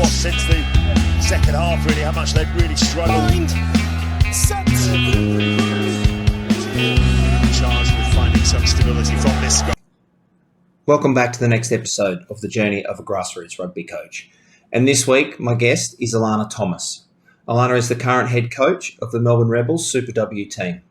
since the second half, really, how much they've really struggled. Charged with finding some stability from this guy. Welcome back to the next episode of the Journey of a Grassroots Rugby Coach. And this week, my guest is Alana Thomas. Alana is the current head coach of the Melbourne Rebels Super W team.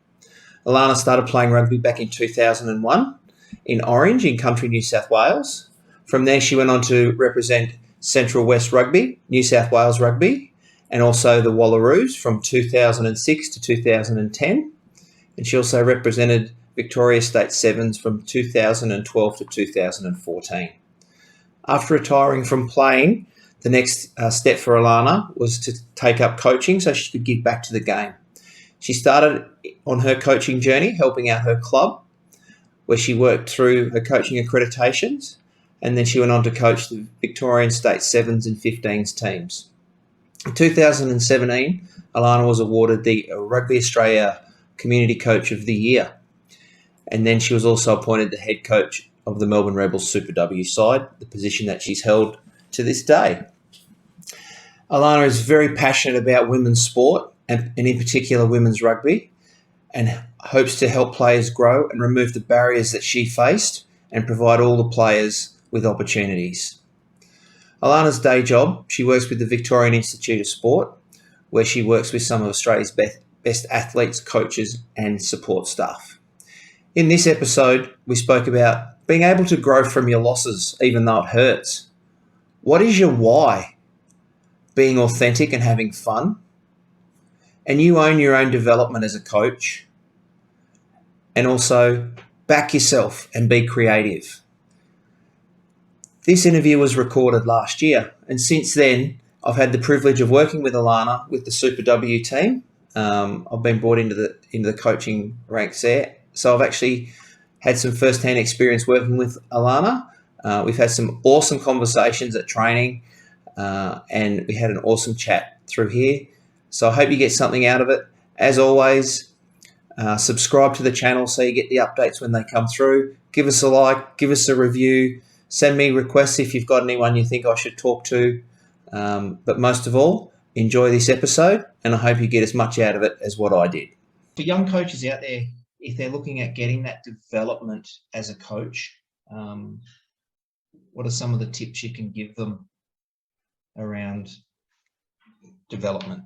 Alana started playing rugby back in 2001 in Orange in country New South Wales. From there, she went on to represent Central West Rugby, New South Wales Rugby, and also the Wallaroos from 2006 to 2010. And she also represented Victorian State Sevens from 2012 to 2014. After retiring from playing, the next step for Alana was to take up coaching so she could give back to the game. She started on her coaching journey helping out her club, where she worked through her coaching accreditations, and then she went on to coach the Victorian State Sevens and 15s teams. In 2017, Alana was awarded the Rugby Australia Community Coach of the Year. And then she was also appointed the head coach of the Melbourne Rebels Super W side, the position that she's held to this day. Alana is very passionate about women's sport and in particular women's rugby, and hopes to help players grow and remove the barriers that she faced and provide all the players with opportunities. Alana's day job, she works with the Victorian Institute of Sport, where she works with some of Australia's best athletes, coaches and support staff. In this episode, we spoke about being able to grow from your losses, even though it hurts. What is your why? Being authentic and having fun. And you own your own development as a coach. And also, back yourself and be creative. This interview was recorded last year, and since then, I've had the privilege of working with Alana with the Super W team. I've been brought into the coaching ranks there. So I've actually had some first-hand experience working with Alana. We've had some awesome conversations at training, and we had an awesome chat through here. So I hope you get something out of it. As always, subscribe to the channel so you get the updates when they come through. Give us a like, give us a review, send me requests if you've got anyone you think I should talk to. But most of all, enjoy this episode, and I hope you get as much out of it as what I did. For young coaches out there, if they're looking at getting that development as a coach, what are some of the tips you can give them around development?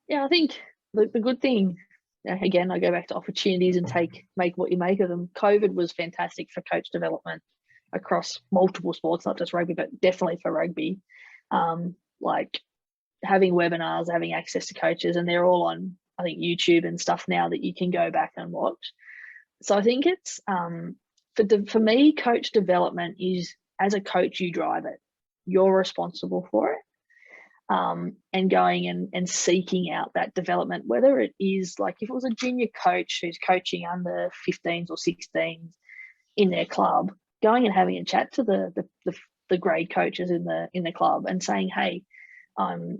Yeah, I think the good thing, again, I go back to opportunities and make what you make of them. COVID was fantastic for coach development across multiple sports, not just rugby, but definitely for rugby. Like having webinars, having access to coaches, and they're all on, I think, YouTube and stuff now that you can go back and watch. So I think it's for me, coach development is, as a coach, you drive it. You're responsible for it. And going and seeking out that development, whether it is like if it was a junior coach who's coaching under 15s or 16s in their club, going and having a chat to the grade coaches in the club and saying, hey, I'm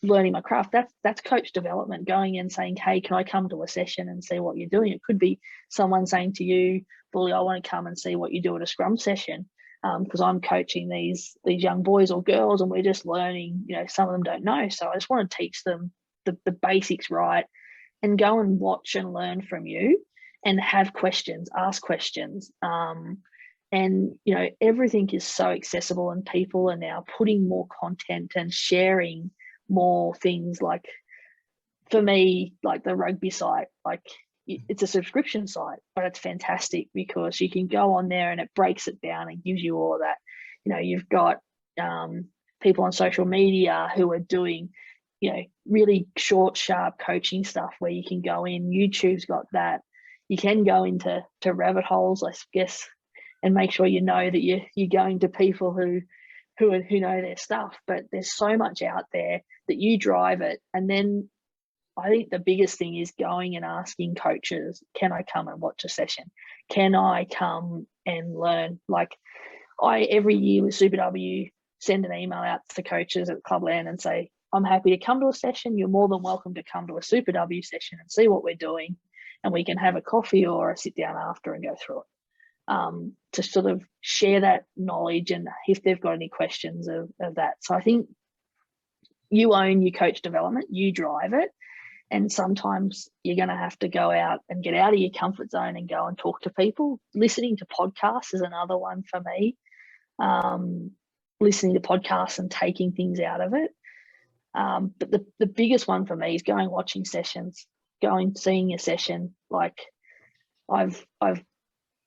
learning my craft. That's coach development. Going and saying, hey, can I come to a session and see what you're doing? It could be someone saying to you, Bully, I want to come and see what you do at a scrum session, because I'm coaching these young boys or girls and we're just learning. Some of them don't know, so I just want to teach them the basics right, and go and watch and learn from you and have questions, ask questions. And everything is so accessible, and people are now putting more content and sharing more things. Like for me, like the rugby site, like it's a subscription site, but it's fantastic because you can go on there and it breaks it down and gives you all of that. You've got people on social media who are doing really short, sharp coaching stuff where you can go in. YouTube's got that. You can go into rabbit holes, I guess, and make sure that you're going to people who know their stuff. But there's so much out there that you drive it. And then I think the biggest thing is going and asking coaches, can I come and watch a session? Can I come and learn? Like every year with Super W, send an email out to coaches at Clubland and say, I'm happy to come to a session. You're more than welcome to come to a Super W session and see what we're doing. And we can have a coffee or a sit down after and go through it. to sort of share that knowledge and if they've got any questions of that. So I think you own your coach development, you drive it. And sometimes you're going to have to go out and get out of your comfort zone and go and talk to people. Listening to podcasts is another one for me. Listening to podcasts and taking things out of it. But the biggest one for me is going watching sessions, seeing a session. Like I've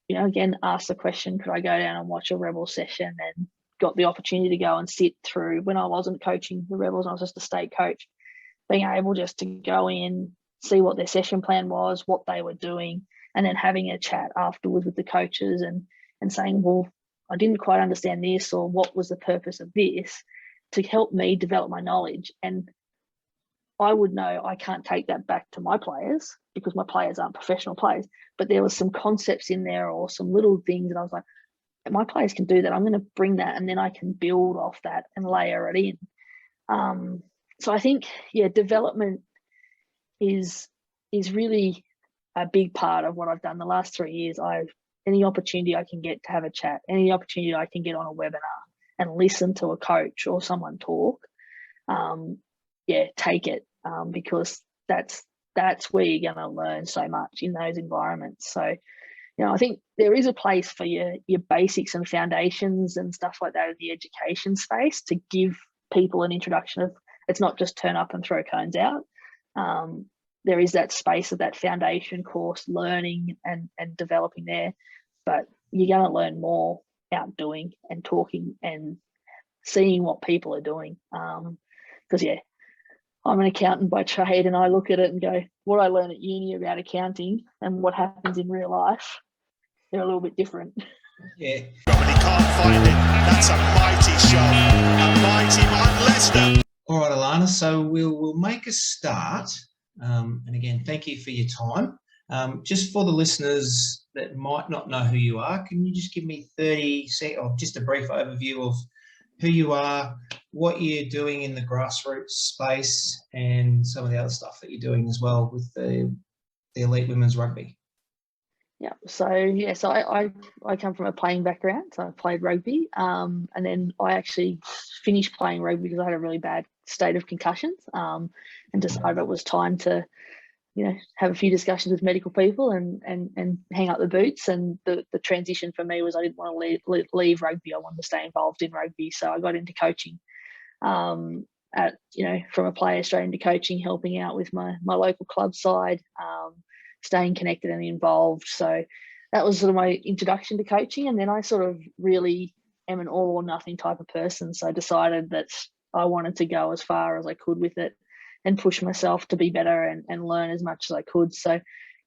again asked the question, could I go down and watch a Rebel session, and got the opportunity to go and sit through when I wasn't coaching the Rebels, I was just a state coach, being able just to go in, see what their session plan was, what they were doing, and then having a chat afterwards with the coaches and saying, well, I didn't quite understand this, or what was the purpose of this, to help me develop my knowledge. And I would know I can't take that back to my players because my players aren't professional players, but there was some concepts in there or some little things, and I was like, my players can do that. I'm going to bring that, and then I can build off that and layer it in. So I think, development is really a big part of what I've done the last 3 years. Any opportunity I can get to have a chat, any opportunity I can get on a webinar and listen to a coach or someone talk, take it, because that's where you're going to learn so much in those environments. So, I think there is a place for your basics and foundations and stuff like that in the education space to give people an introduction of, it's not just turn up and throw cones out. There is that space of that foundation course, learning and developing there, but you're going to learn more out doing and talking and seeing what people are doing. Because I'm an accountant by trade, and I look at it and go, what I learned at uni about accounting and what happens in real life, they're a little bit different. Yeah. But he can't find it. That's a mighty shot. A mighty Mark Lester. All right, Alana. So we'll make a start. And again, thank you for your time. Just for the listeners that might not know who you are, can you just give me 30 seconds, or just a brief overview of who you are, what you're doing in the grassroots space, and some of the other stuff that you're doing as well with the elite women's rugby? Yeah, so I come from a playing background, so I played rugby, and then I actually finished playing rugby because I had a really bad state of concussions, and decided it was time to, have a few discussions with medical people and hang up the boots. And the transition for me was I didn't want to leave rugby. I wanted to stay involved in rugby, so I got into coaching. From a player straight into coaching, helping out with my local club side. Staying connected and involved. So that was sort of my introduction to coaching. And then I sort of really am an all or nothing type of person. So I decided that I wanted to go as far as I could with it and push myself to be better and learn as much as I could. So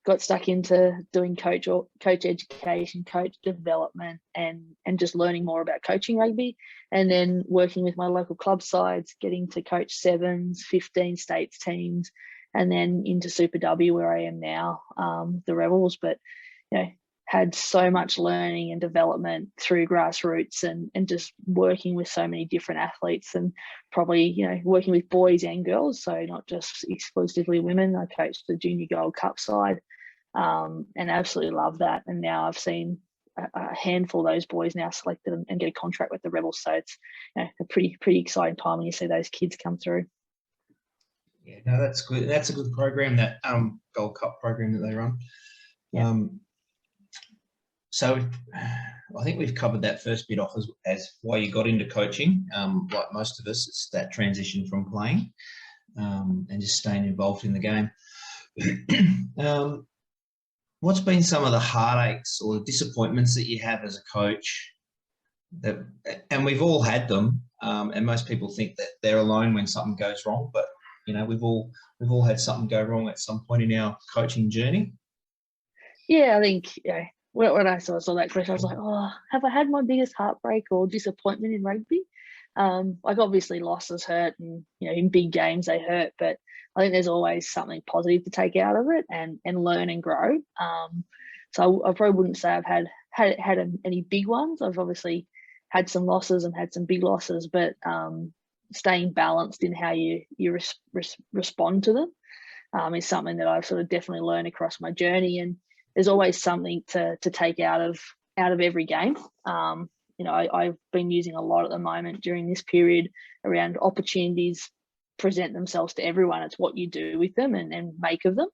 got stuck into doing coach education, coach development, and just learning more about coaching rugby, and then working with my local club sides, getting to coach 7s, 15 states teams, and then into Super W where I am now, the Rebels. But, had so much learning and development through grassroots and just working with so many different athletes, and probably, working with boys and girls. So not just exclusively women. I coached the Junior Gold Cup side, and absolutely love that. And now I've seen a handful of those boys now selected and get a contract with the Rebels. So it's a pretty exciting time when you see those kids come through. Yeah, no, that's good. That's a good program, that Gold Cup program that they run. Yeah. So I think we've covered that first bit off as why you got into coaching. Like most of us, it's that transition from playing and just staying involved in the game. What's been some of the heartaches or the disappointments that you have as a coach? And we've all had them, and most people think that they're alone when something goes wrong, but we've all had something go wrong at some point in our coaching journey. Yeah, I think when I saw that question, I was like, oh, have I had my biggest heartbreak or disappointment in rugby? Like obviously losses hurt, and in big games they hurt, but I think there's always something positive to take out of it and learn and grow. So I probably wouldn't say I've had any big ones. I've obviously had some losses and had some big losses, but staying balanced in how you respond to them is something that I've sort of definitely learned across my journey. And there's always something to take out of out of every game. I've been using a lot at the moment during this period around opportunities present themselves to everyone. It's what you do with them and make of them.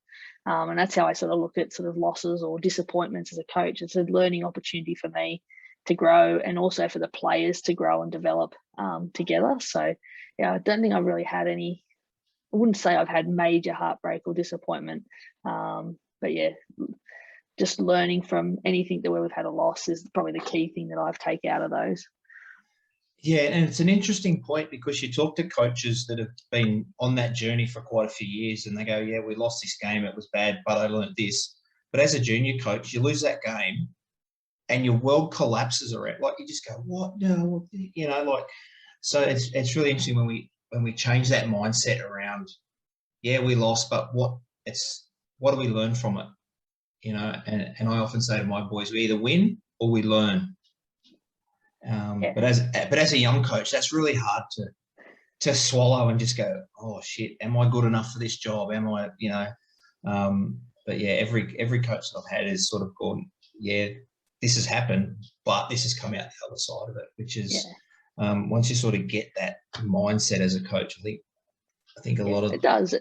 And that's how I sort of look at sort of losses or disappointments as a coach. It's a learning opportunity for me to grow and also for the players to grow and develop together. So, yeah, I don't think I've really had any, I wouldn't say I've had major heartbreak or disappointment. But yeah, just learning from anything that where we've had a loss is probably the key thing that I've taken out of those. Yeah, and it's an interesting point because you talk to coaches that have been on that journey for quite a few years and they go, yeah, we lost this game, it was bad, but I learned this. But as a junior coach, you lose that game and your world collapses around. Like, you just go, what? No, so it's really interesting when we change that mindset around, yeah, we lost, but what do we learn from it? And I often say to my boys, we either win or we learn. But as a young coach, that's really hard to swallow and just go, oh shit, am I good enough for this job? Am I, but yeah, every coach that I've had has sort of gone, yeah, this has happened, but this has come out the other side of it, which is once you sort of get that mindset as a coach, I think a lot of it does.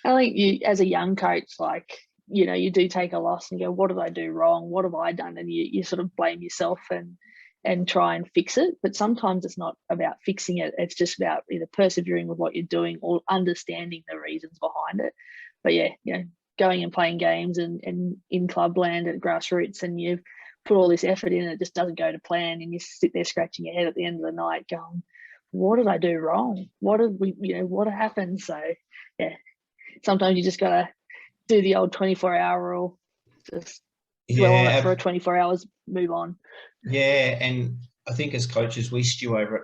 I think you, as a young coach, like, you do take a loss and go, what did I do wrong? What have I done? And you sort of blame yourself and try and fix it. But sometimes it's not about fixing it. It's just about either persevering with what you're doing or understanding the reasons behind it. But yeah, going and playing games and in clubland at grassroots, and you've put all this effort in and it just doesn't go to plan, and you sit there scratching your head at the end of the night going, what did I do wrong? What happened? So yeah, sometimes you just got to do the old 24-hour rule, just dwell on it for 24 hours, move on. Yeah, and I think as coaches, we stew over it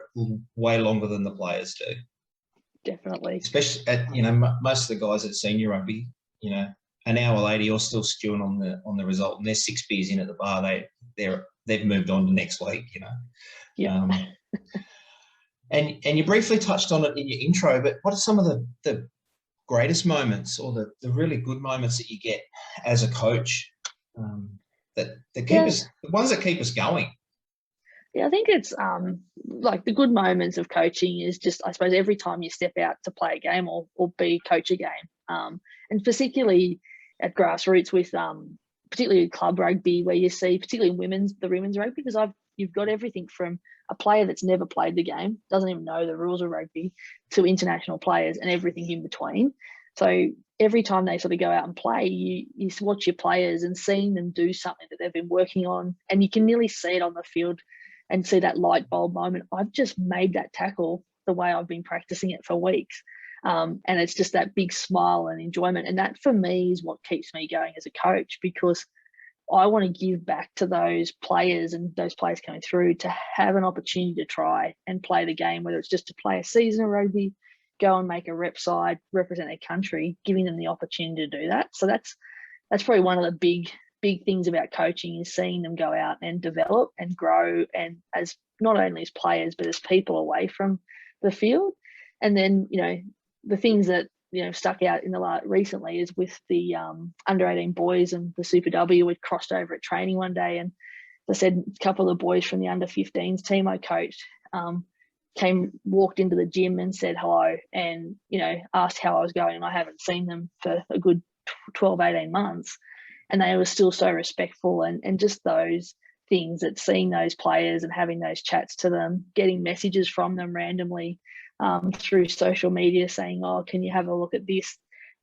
way longer than the players do. Definitely. Especially at, most of the guys at senior rugby, an hour later, you're still stewing on the result, and there's 6 beers in at the bar. They've moved on to next week, Yeah. And you briefly touched on it in your intro, but what are some of the greatest moments or the really good moments that you get as a coach that keep us, the ones that keep us going? Yeah, I think it's like the good moments of coaching is just, I suppose, every time you step out to play a game or coach a game, and particularly at grassroots with particularly club rugby, where you see particularly the women's rugby, because you've got everything from a player that's never played the game, doesn't even know the rules of rugby, to international players and everything in between. So every time they sort of go out and play, you watch your players and seeing them do something that they've been working on, and you can nearly see it on the field and see that light bulb moment. I've just made that tackle the way I've been practicing it for weeks. And it's just that big smile and enjoyment. And that for me is what keeps me going as a coach, because I want to give back to those players and those players coming through to have an opportunity to try and play the game, whether it's just to play a season of rugby, go and make a rep side, represent their country, giving them the opportunity to do that. So that's probably one of the big things about coaching, is seeing them go out and develop and grow, and as not only as players, but as people away from the field. And then, the things that, stuck out in the recently is with the under 18 boys and the Super W. We'd crossed over at training one day, and I said a couple of the boys from the under 15s team I coached walked into the gym and said hello, and asked how I was going. And I haven't seen them for a good 12, 18 months, and they were still so respectful, and just those things, that seeing those players and having those chats to them, getting messages from them randomly through social media saying, oh, can you have a look at this?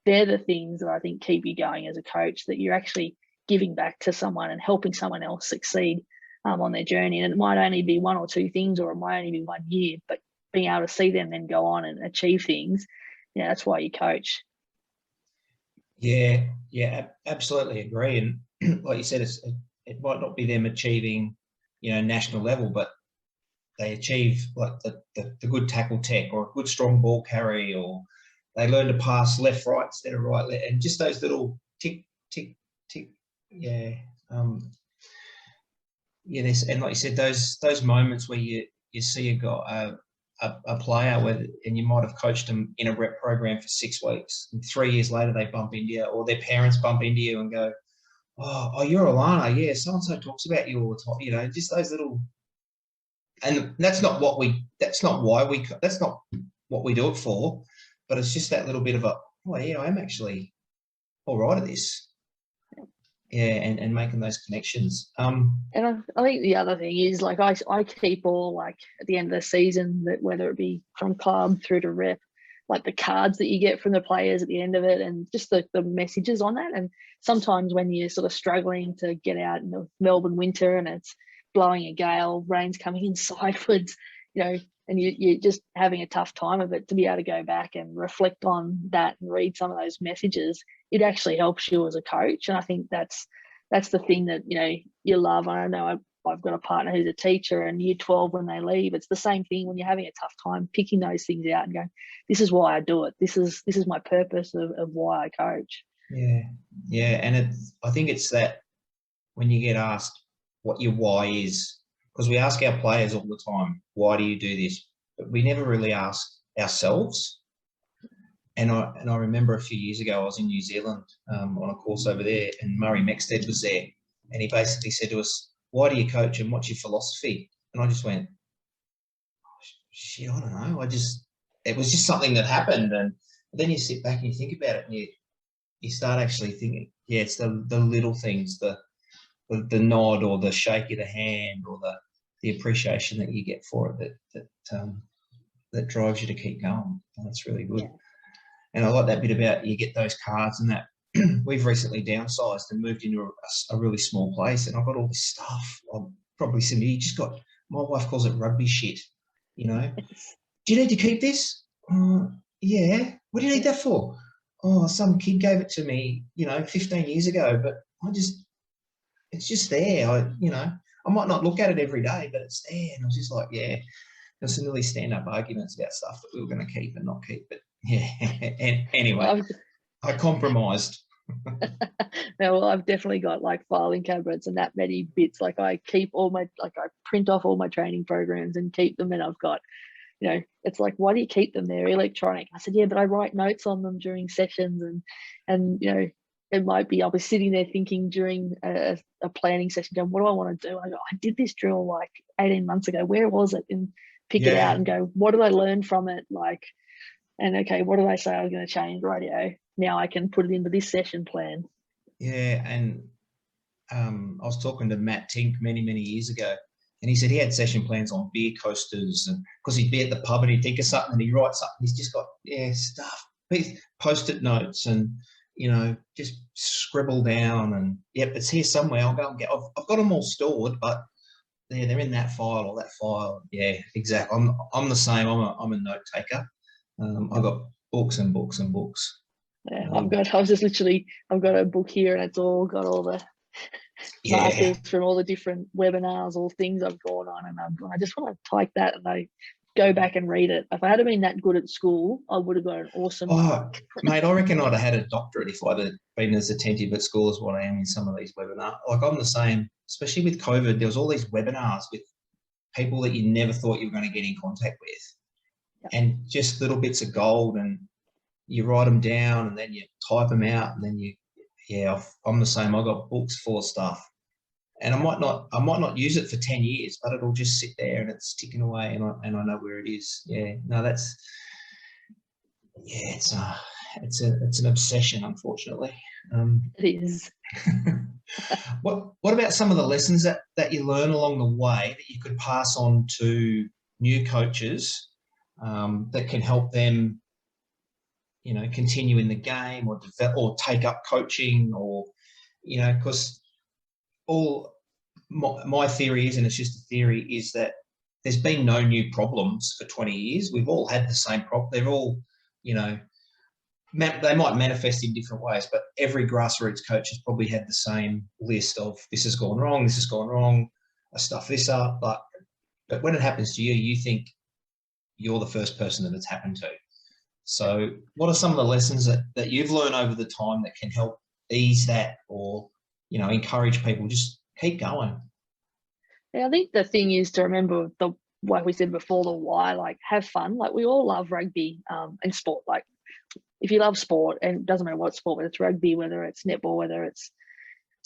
They're the things that I think keep you going as a coach, that you're actually giving back to someone and helping someone else succeed on their journey. And it might only be 1 or 2 things, or it might only be 1 year, but being able to see them then go on and achieve things, that's why you coach. Yeah, absolutely agree. And like you said, it might not be them achieving, national level, but they achieve like the good tackle tech, or a good strong ball carry, or they learn to pass left, right instead of right, left, and just those little tick, tick, tick. Yeah. And like you said, those moments where you see a player and you might have coached them in a rep program for 6 weeks, and 3 years later they bump into you, or their parents bump into you and go, oh, you're Alana. Yeah, so-and-so talks about you all the time. You know, just those little, and that's not what that's not what we do it for, but it's just that little bit of a, oh yeah, I'm actually all right at this. Yeah, and making those connections. And I think the other thing is, like, I keep all, like, at the end of the season, that whether it be from club through to rep, like the cards that you get from the players at the end of it, and just the messages on that. And sometimes when you're sort of struggling to get out in the Melbourne winter and it's blowing a gale, rain's coming in sideways, you know, and you're just having a tough time of it, to be able to go back and reflect on that and read some of those messages, it actually helps you as a coach. And I think that's the thing that, you know, you love. I know I've got a partner who's a teacher, and year 12, when they leave, it's the same thing when you're having a tough time, picking those things out and going, this is why I do it. This is my purpose of why I coach. Yeah. And I think it's that when you get asked what your why is, because we ask our players all the time, why do you do this? But we never really ask ourselves. And I remember a few years ago, I was in New Zealand on a course over there, and Murray Mexted was there. And he basically said to us, why do you coach and what's your philosophy? And I just went, oh, shit, I don't know. It was just something that happened. And then you sit back and you think about it, and you start actually thinking, yeah, it's the little things, the nod or the shake of the hand or the appreciation that you get for it that drives you to keep going. And that's really good. Yeah. And I like that bit about you get those cards and that. We've recently downsized and moved into a really small place, and I've got all this stuff. I'll probably send you. Just got, my wife calls it rugby shit. You know, do you need to keep this? Yeah. What do you need that for? Oh, some kid gave it to me, 15 years ago, but it's just there. I might not look at it every day, but it's there. And I was just like, yeah. There's some really stand-up arguments about stuff that we were going to keep and not keep. But yeah, and anyway, I compromised. No, well, I've definitely got like filing cabinets and that many bits. Like I keep I print off all my training programs and keep them. And I've got, it's like, why do you keep them? They're electronic. I said, yeah, but I write notes on them during sessions, and it might be, I'll be sitting there thinking during a planning session, going, what do I want to do? I go, I did this drill like 18 months ago. Where was it? And pick it out and go, what did I learn from it? And okay, what did I say I was going to change? Radio. Now I can put it into this session plan. Yeah, and I was talking to Matt Tink many, many years ago, and he said he had session plans on beer coasters, and because he'd be at the pub and he'd think of something and he'd write something. He's just got stuff, Post-it notes, and just scribble down, and yep, it's here somewhere. I'll go and get. I've got them all stored, but they're in that file or that file. Yeah, exactly. I'm the same. I'm a note taker. I've got books and books and books. Yeah, I've got a book here, and it's all got all the markers from all the different webinars or things I've gone on, and I just want to take that and I go back and read it. If I had been that good at school, I would have got an awesome mark. Mate, I reckon I'd have had a doctorate if I'd have been as attentive at school as what I am in some of these webinars. Like, I'm the same, especially with COVID. There was all these webinars with people that you never thought you were going to get in contact with, and just little bits of gold, and you write them down and then you type them out, and then I'm the same. I got books full of stuff, and I might not use it for 10 years, but it'll just sit there and it's ticking away, and I know where it is. Yeah, no, it's an obsession, unfortunately. It is. What about some of the lessons that you learn along the way that you could pass on to new coaches that can help them, continue in the game or develop or take up coaching, or, because my theory is, and it's just a theory, is that there's been no new problems for 20 years. We've all had the same problem. They're all, they might manifest in different ways, but every grassroots coach has probably had the same list of, this has gone wrong, I stuff this up. But when it happens to you, you think you're the first person that it's happened to. So what are some of the lessons that you've learned over the time that can help ease that, or, encourage people just keep going? Yeah, I think the thing is to remember like we said before, the why, like have fun. Like we all love rugby and sport. Like if you love sport, and it doesn't matter what sport, whether it's rugby, whether it's netball, whether it's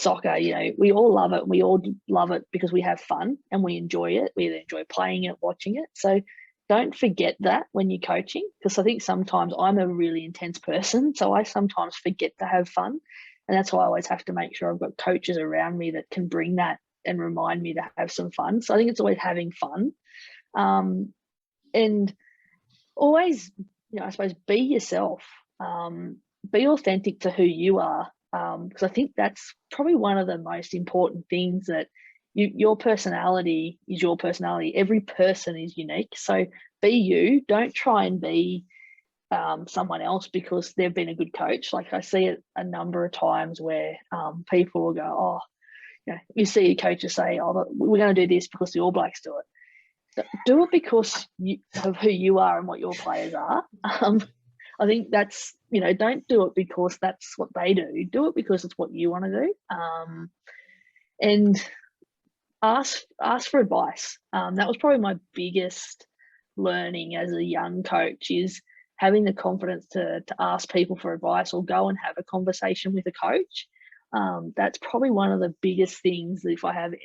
soccer, we all love it. We all love it because we have fun and we enjoy it. We either enjoy playing it, watching it. So don't forget that when you're coaching, because I think sometimes I'm a really intense person, so I sometimes forget to have fun. And that's why I always have to make sure I've got coaches around me that can bring that and remind me to have some fun. So I think it's always having fun. And always, I suppose, be yourself. Be authentic to who you are. Because I think that's probably one of the most important things, that your personality is your personality. Every person is unique. So be you. Don't try and be someone else because they've been a good coach. Like I see it a number of times where people will go, you see coaches say, we're going to do this because the All Blacks do it. Do it because of who you are and what your players are. I think that's, don't do it because that's what they do. Do it because it's what you want to do. And ask for advice. That was probably my biggest learning as a young coach, is having the confidence to ask people for advice or go and have a conversation with a coach. That's probably one of the biggest things that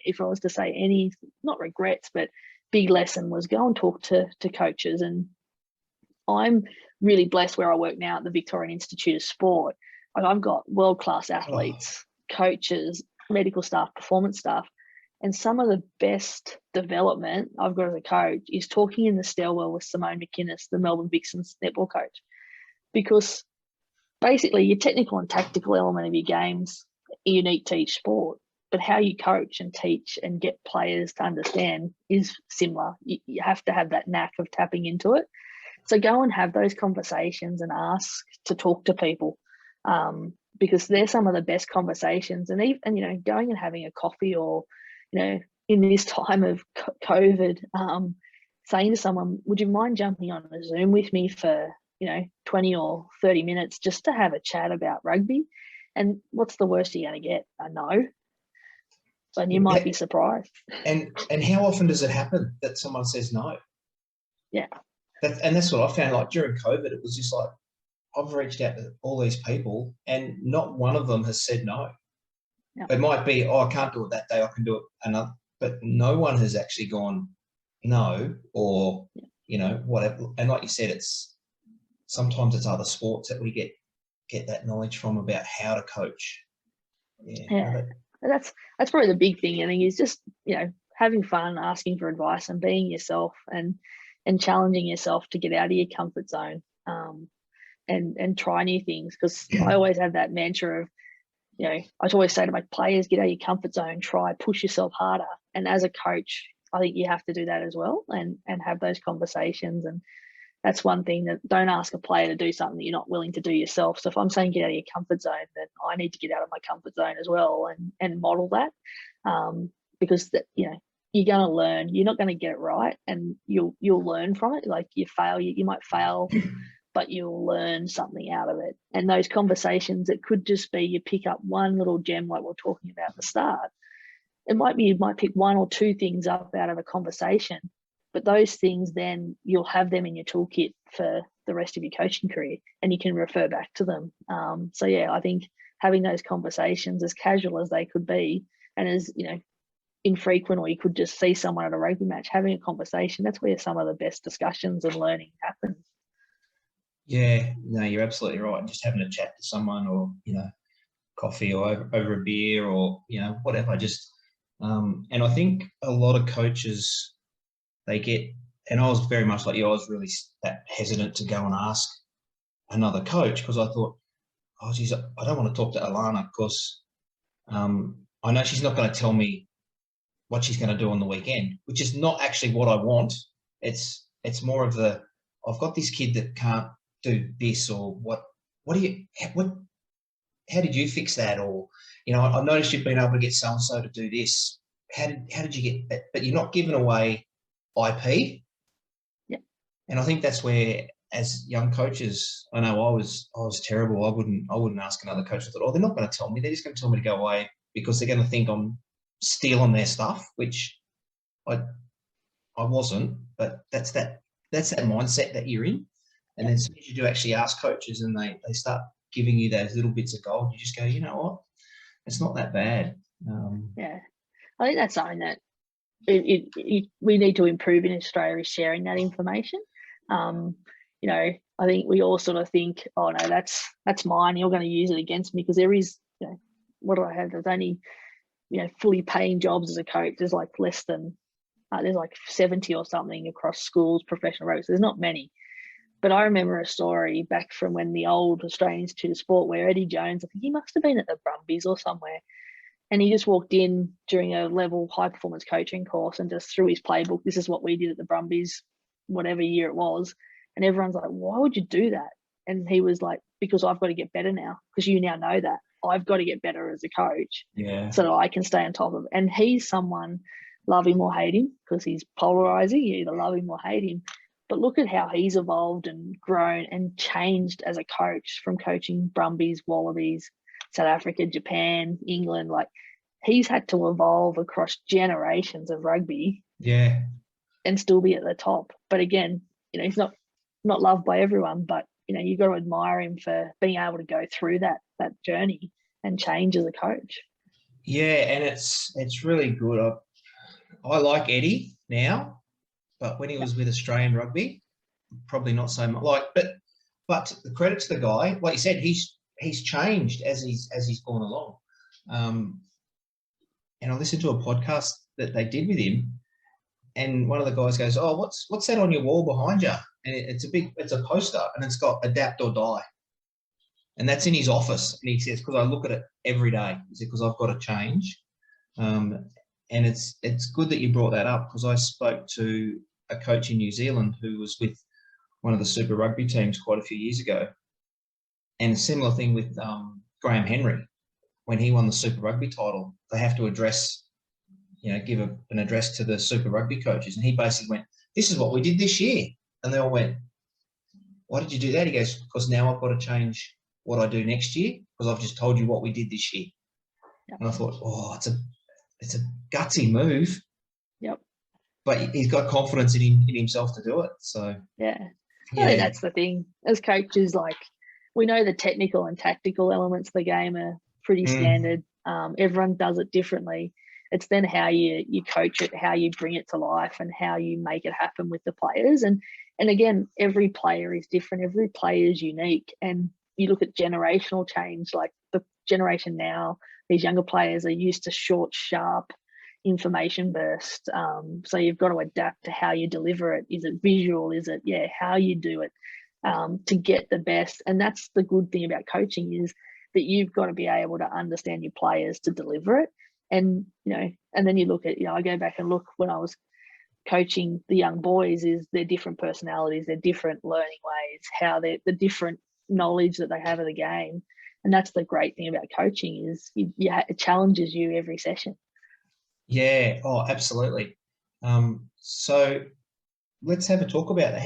if I was to say any, not regrets, but big lesson, was go and talk to coaches. And I'm really blessed where I work now at the Victorian Institute of Sport. I've got world-class athletes, coaches, medical staff, performance staff, and some of the best development I've got as a coach is talking in the stairwell with Simone McInnes, the Melbourne Vixens netball coach, because basically your technical and tactical element of your games are unique to each sport, but how you coach and teach and get players to understand is similar. You have to have that knack of tapping into it. So go and have those conversations and ask to talk to people, because they're some of the best conversations. And even, going and having a coffee, or, in this time of COVID, saying to someone, would you mind jumping on a Zoom with me for, 20 or 30 minutes just to have a chat about rugby? And what's the worst you're going to get? A no. And you might be surprised. And how often does it happen that someone says no? Yeah. And that's what I found. Like during COVID, it was just like, I've reached out to all these people and not one of them has said no. Yep. It might be, I can't do it that day, I can do it another, but no one has actually gone no, or, whatever. And like you said, sometimes it's other sports that we get that knowledge from about how to coach. Yeah. That's probably the big thing, I think, is just, having fun, asking for advice and being yourself and challenging yourself to get out of your comfort zone, and try new things. Because I always have that mantra of, I always say to my players, get out of your comfort zone, push yourself harder. And as a coach, I think you have to do that as well, and have those conversations. And that's one thing, that don't ask a player to do something that you're not willing to do yourself. So if I'm saying get out of your comfort zone, then I need to get out of my comfort zone as well and model that, because you're going to learn. You're not going to get it right, and you'll learn from it. Like you might fail, but you'll learn something out of it. And those conversations, it could just be you pick up one little gem, like we're talking about at the start. It might be you might pick one or two things up out of a conversation, but those things, then you'll have them in your toolkit for the rest of your coaching career, and you can refer back to them. So yeah, I think having those conversations, as casual as they could be, and as infrequent, or you could just see someone at a rugby match having a conversation, that's where some of the best discussions and learning happens. Yeah, no, you're absolutely right. Just having a chat to someone, or coffee, or over a beer, or whatever. Just and I think a lot of coaches, they get, and I was very much like you, I was really that hesitant to go and ask another coach, because I thought, oh geez, I don't want to talk to Alana, because I know she's not going to tell me what she's going to do on the weekend, which is not actually what I want. It's more of I've got this kid that can't do this, or how did you fix that? Or, I noticed you've been able to get so-and-so to do this. How did you get that? But you're not giving away IP. Yeah. And I think that's where, as young coaches, I know I was terrible. I wouldn't ask another coach. I thought, they're not going to tell me. They're just going to tell me to go away because they're going to think I'm stealing their stuff, which I wasn't. But that's that mindset that you're in. And then as soon as you do actually ask coaches, and they start giving you those little bits of gold, you just go, you know what? it's not that bad. Yeah, I think that's something that we need to improve in Australia, is sharing that information. You know, I think we all sort of think, oh no, that's mine. You're going to use it against me, because there is, you know, what do I have? There's only, you know, fully paying jobs as a coach. There's like less than there's like 70 or something across schools, professional routes. There's not many. But I remember a story back from when the old Australian Institute of Sport, where Eddie Jones, I think he must have been at the Brumbies or somewhere, and he just walked in during a level high performance coaching course and just threw his playbook. This is what we did at the Brumbies, whatever year it was. And everyone's like, why would you do that? And he was like, because I've got to get better now, because you now know that. I've got to get better as a coach, so that I can stay on top of it. And he's someone, love him or hate him, because he's polarizing. You either love him or hate him. But look at how he's evolved and grown and changed as a coach, from coaching Brumbies, Wallabies, South Africa, Japan, England. Like, he's had to evolve across generations of rugby, and still be at the top. But again, you know, he's not loved by everyone, but you know, you've got to admire him for being able to go through that journey and change as a coach. Yeah, and it's really good. I like Eddie now, but when he was with Australian rugby, probably not so much. But the credit to the guy, like you said, he's changed as he's gone along. And I listened to a podcast that they did with him, and one of the guys goes, "Oh, what's that on your wall behind you?" And it's a poster, and it's got "Adapt or Die," and that's in his office. And he says, "Because I look at it every day," he said, "because I've got to change." And it's good that you brought that up, because I spoke to a coach in New Zealand who was with one of the Super Rugby teams quite a few years ago, and a similar thing with Graham Henry. When he won the Super Rugby title, they have to address, you know, give an address to the Super Rugby coaches, and he basically went, "This is what we did this year," and they all went, "Why did you do that?" He goes, "Because now I've got to change what I do next year, because I've just told you what we did this year." Yep. And I thought, oh, it's a gutsy move. Yep. But he's got confidence in himself to do it. So yeah. I think that's the thing. As coaches, like, we know the technical and tactical elements of the game are pretty standard. Everyone does it differently. It's then how you coach it, how you bring it to life, and how you make it happen with the players. And again, every player is different. Every player is unique. And you look at generational change, like the generation now, these younger players are used to short, sharp information burst. So you've got to adapt to how you deliver it. Is it visual? Is it, how you do it to get the best? And that's the good thing about coaching, is that you've got to be able to understand your players to deliver it. And, you know, and then you look at, you know, I go back and look when I was coaching the young boys, is their different personalities, their different learning ways, how the different knowledge that they have of the game. And that's the great thing about coaching, is it challenges you every session. Yeah. Oh, absolutely. So let's have a talk about that.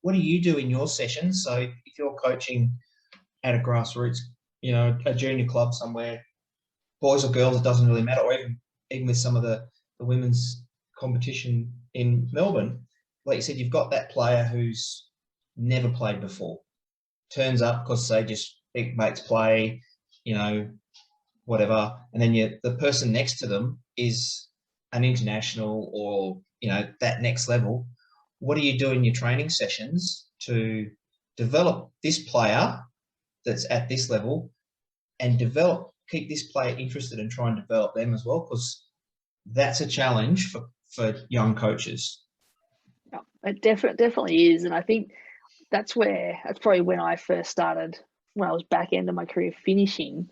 What do you do in your sessions? So if you're coaching at a grassroots, you know, a junior club somewhere, boys or girls, it doesn't really matter, or even with some of the women's competition in Melbourne, like you said, you've got that player who's never played before, turns up because they just big mates play, you know, whatever, and then the person next to them is an international, or, you know, that next level. What do you do in your training sessions to develop this player that's at this level, and keep this player interested and try and develop them as well? Because that's a challenge for young coaches. Yeah, it definitely is. And I think that's probably when I first started, when I was back end of my career finishing.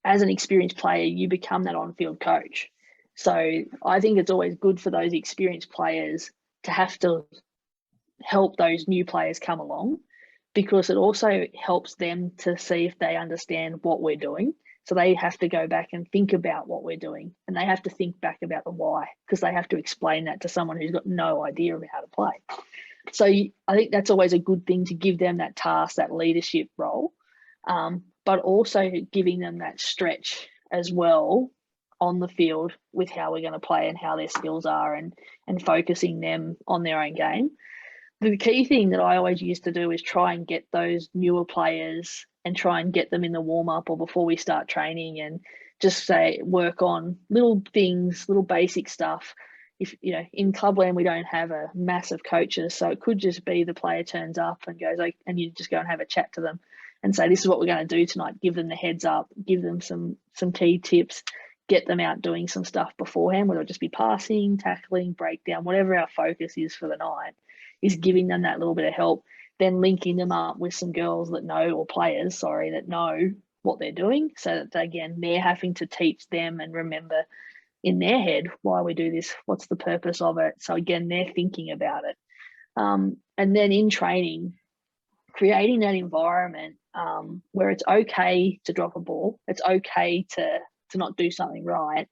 As an experienced player, you become that on-field coach. So I think it's always good for those experienced players to have to help those new players come along, because it also helps them to see if they understand what we're doing. So they have to go back and think about what we're doing, and they have to think back about the why, because they have to explain that to someone who's got no idea of how to play. So I think that's always a good thing, to give them that task, that leadership role, but also giving them that stretch as well on the field with how we're going to play and how their skills are, and focusing them on their own game. The key thing that I always used to do is try and get those newer players and try and get them in the warm-up or before we start training, and just say work on little things, little basic stuff. If in clubland we don't have a massive coaches, so it could just be the player turns up and goes like, and you just go and have a chat to them and say, this is what we're going to do tonight. Give them the heads up, give them some key tips, get them out doing some stuff beforehand, whether it just be passing, tackling, breakdown, whatever our focus is for the night, is giving them that little bit of help, then linking them up with some girls that know, or players, sorry, that know what they're doing, so that again, they're having to teach them and remember in their head why we do this, what's the purpose of it. So again, they're thinking about it. And then in training, creating that environment where it's okay to drop a ball, it's okay to not do something right,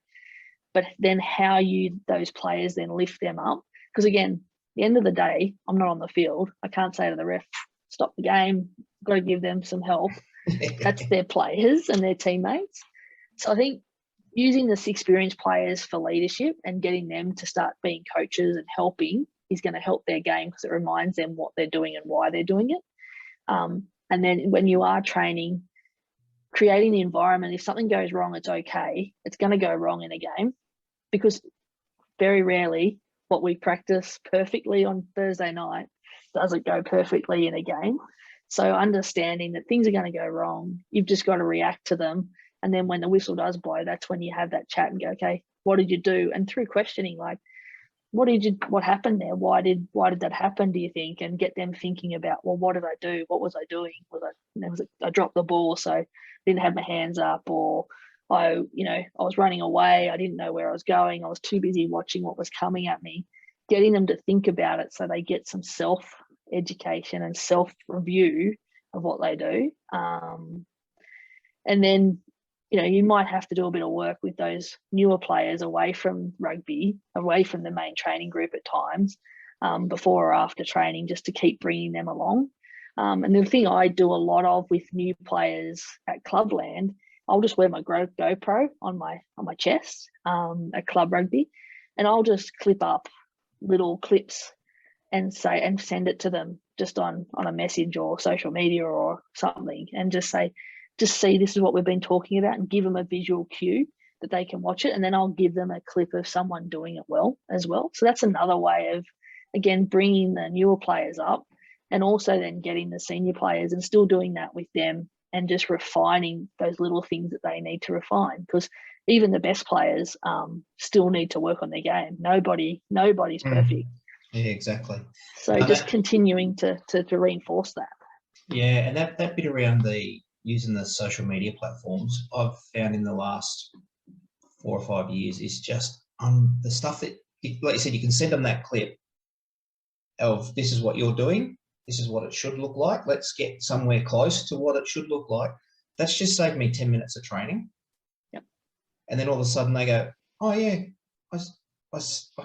but then how those players then lift them up. Because again, at the end of the day, I'm not on the field. I can't say to the ref, stop the game, got to give them some help. That's their players and their teammates. So I think using the experienced players for leadership and getting them to start being coaches and helping is going to help their game, because it reminds them what they're doing and why they're doing it. And then when you are training, creating the environment, if something goes wrong, it's okay. It's going to go wrong in a game, because very rarely what we practice perfectly on Thursday night doesn't go perfectly in a game. So understanding that things are going to go wrong, you've just got to react to them. And then when the whistle does blow, that's when you have that chat and go, okay, what did you do? And through questioning, like, what happened there? Why did that happen, do you think? And get them thinking about, well, what did I do? What was I doing? I dropped the ball, so I didn't have my hands up, or I was running away. I didn't know where I was going. I was too busy watching what was coming at me. Getting them to think about it so they get some self-education and self-review of what they do. And then, you might have to do a bit of work with those newer players away from rugby, away from the main training group at times, before or after training, just to keep bringing them along. And the thing I do a lot of with new players at Clubland, I'll just wear my GoPro on my chest at club rugby, and I'll just clip up little clips and send it to them just on a message or social media or something, and just say, just see, this is what we've been talking about, and give them a visual cue that they can watch it. And then I'll give them a clip of someone doing it well as well. So that's another way of, again, bringing the newer players up, and also then getting the senior players and still doing that with them, and just refining those little things that they need to refine, because even the best players still need to work on their game. Nobody's perfect. Yeah, exactly. So just continuing to reinforce that. Yeah, and that bit around using the social media platforms, I've found in the last 4 or 5 years, is just the stuff that, like you said, you can send them that clip of, this is what you're doing, this is what it should look like, let's get somewhere close to what it should look like. That's just saved me 10 minutes of training. Yep. And then all of a sudden they go, oh yeah, I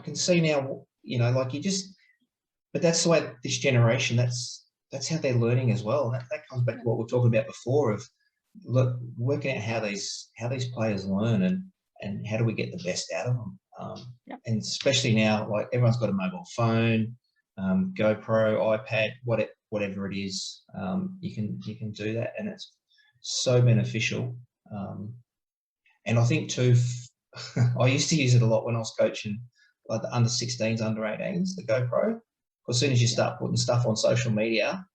can see now, like you just, but that's the way this generation, that's how they're learning as well. That comes back to what we were talking about before, of working out how these players learn, and how do we get the best out of them. And especially now, like, everyone's got a mobile phone, GoPro, iPad, whatever it is, you can do that, and it's so beneficial. And I think too, I used to use it a lot when I was coaching, like the under 16s, under 18s, the GoPro. As soon as you start putting stuff on social media,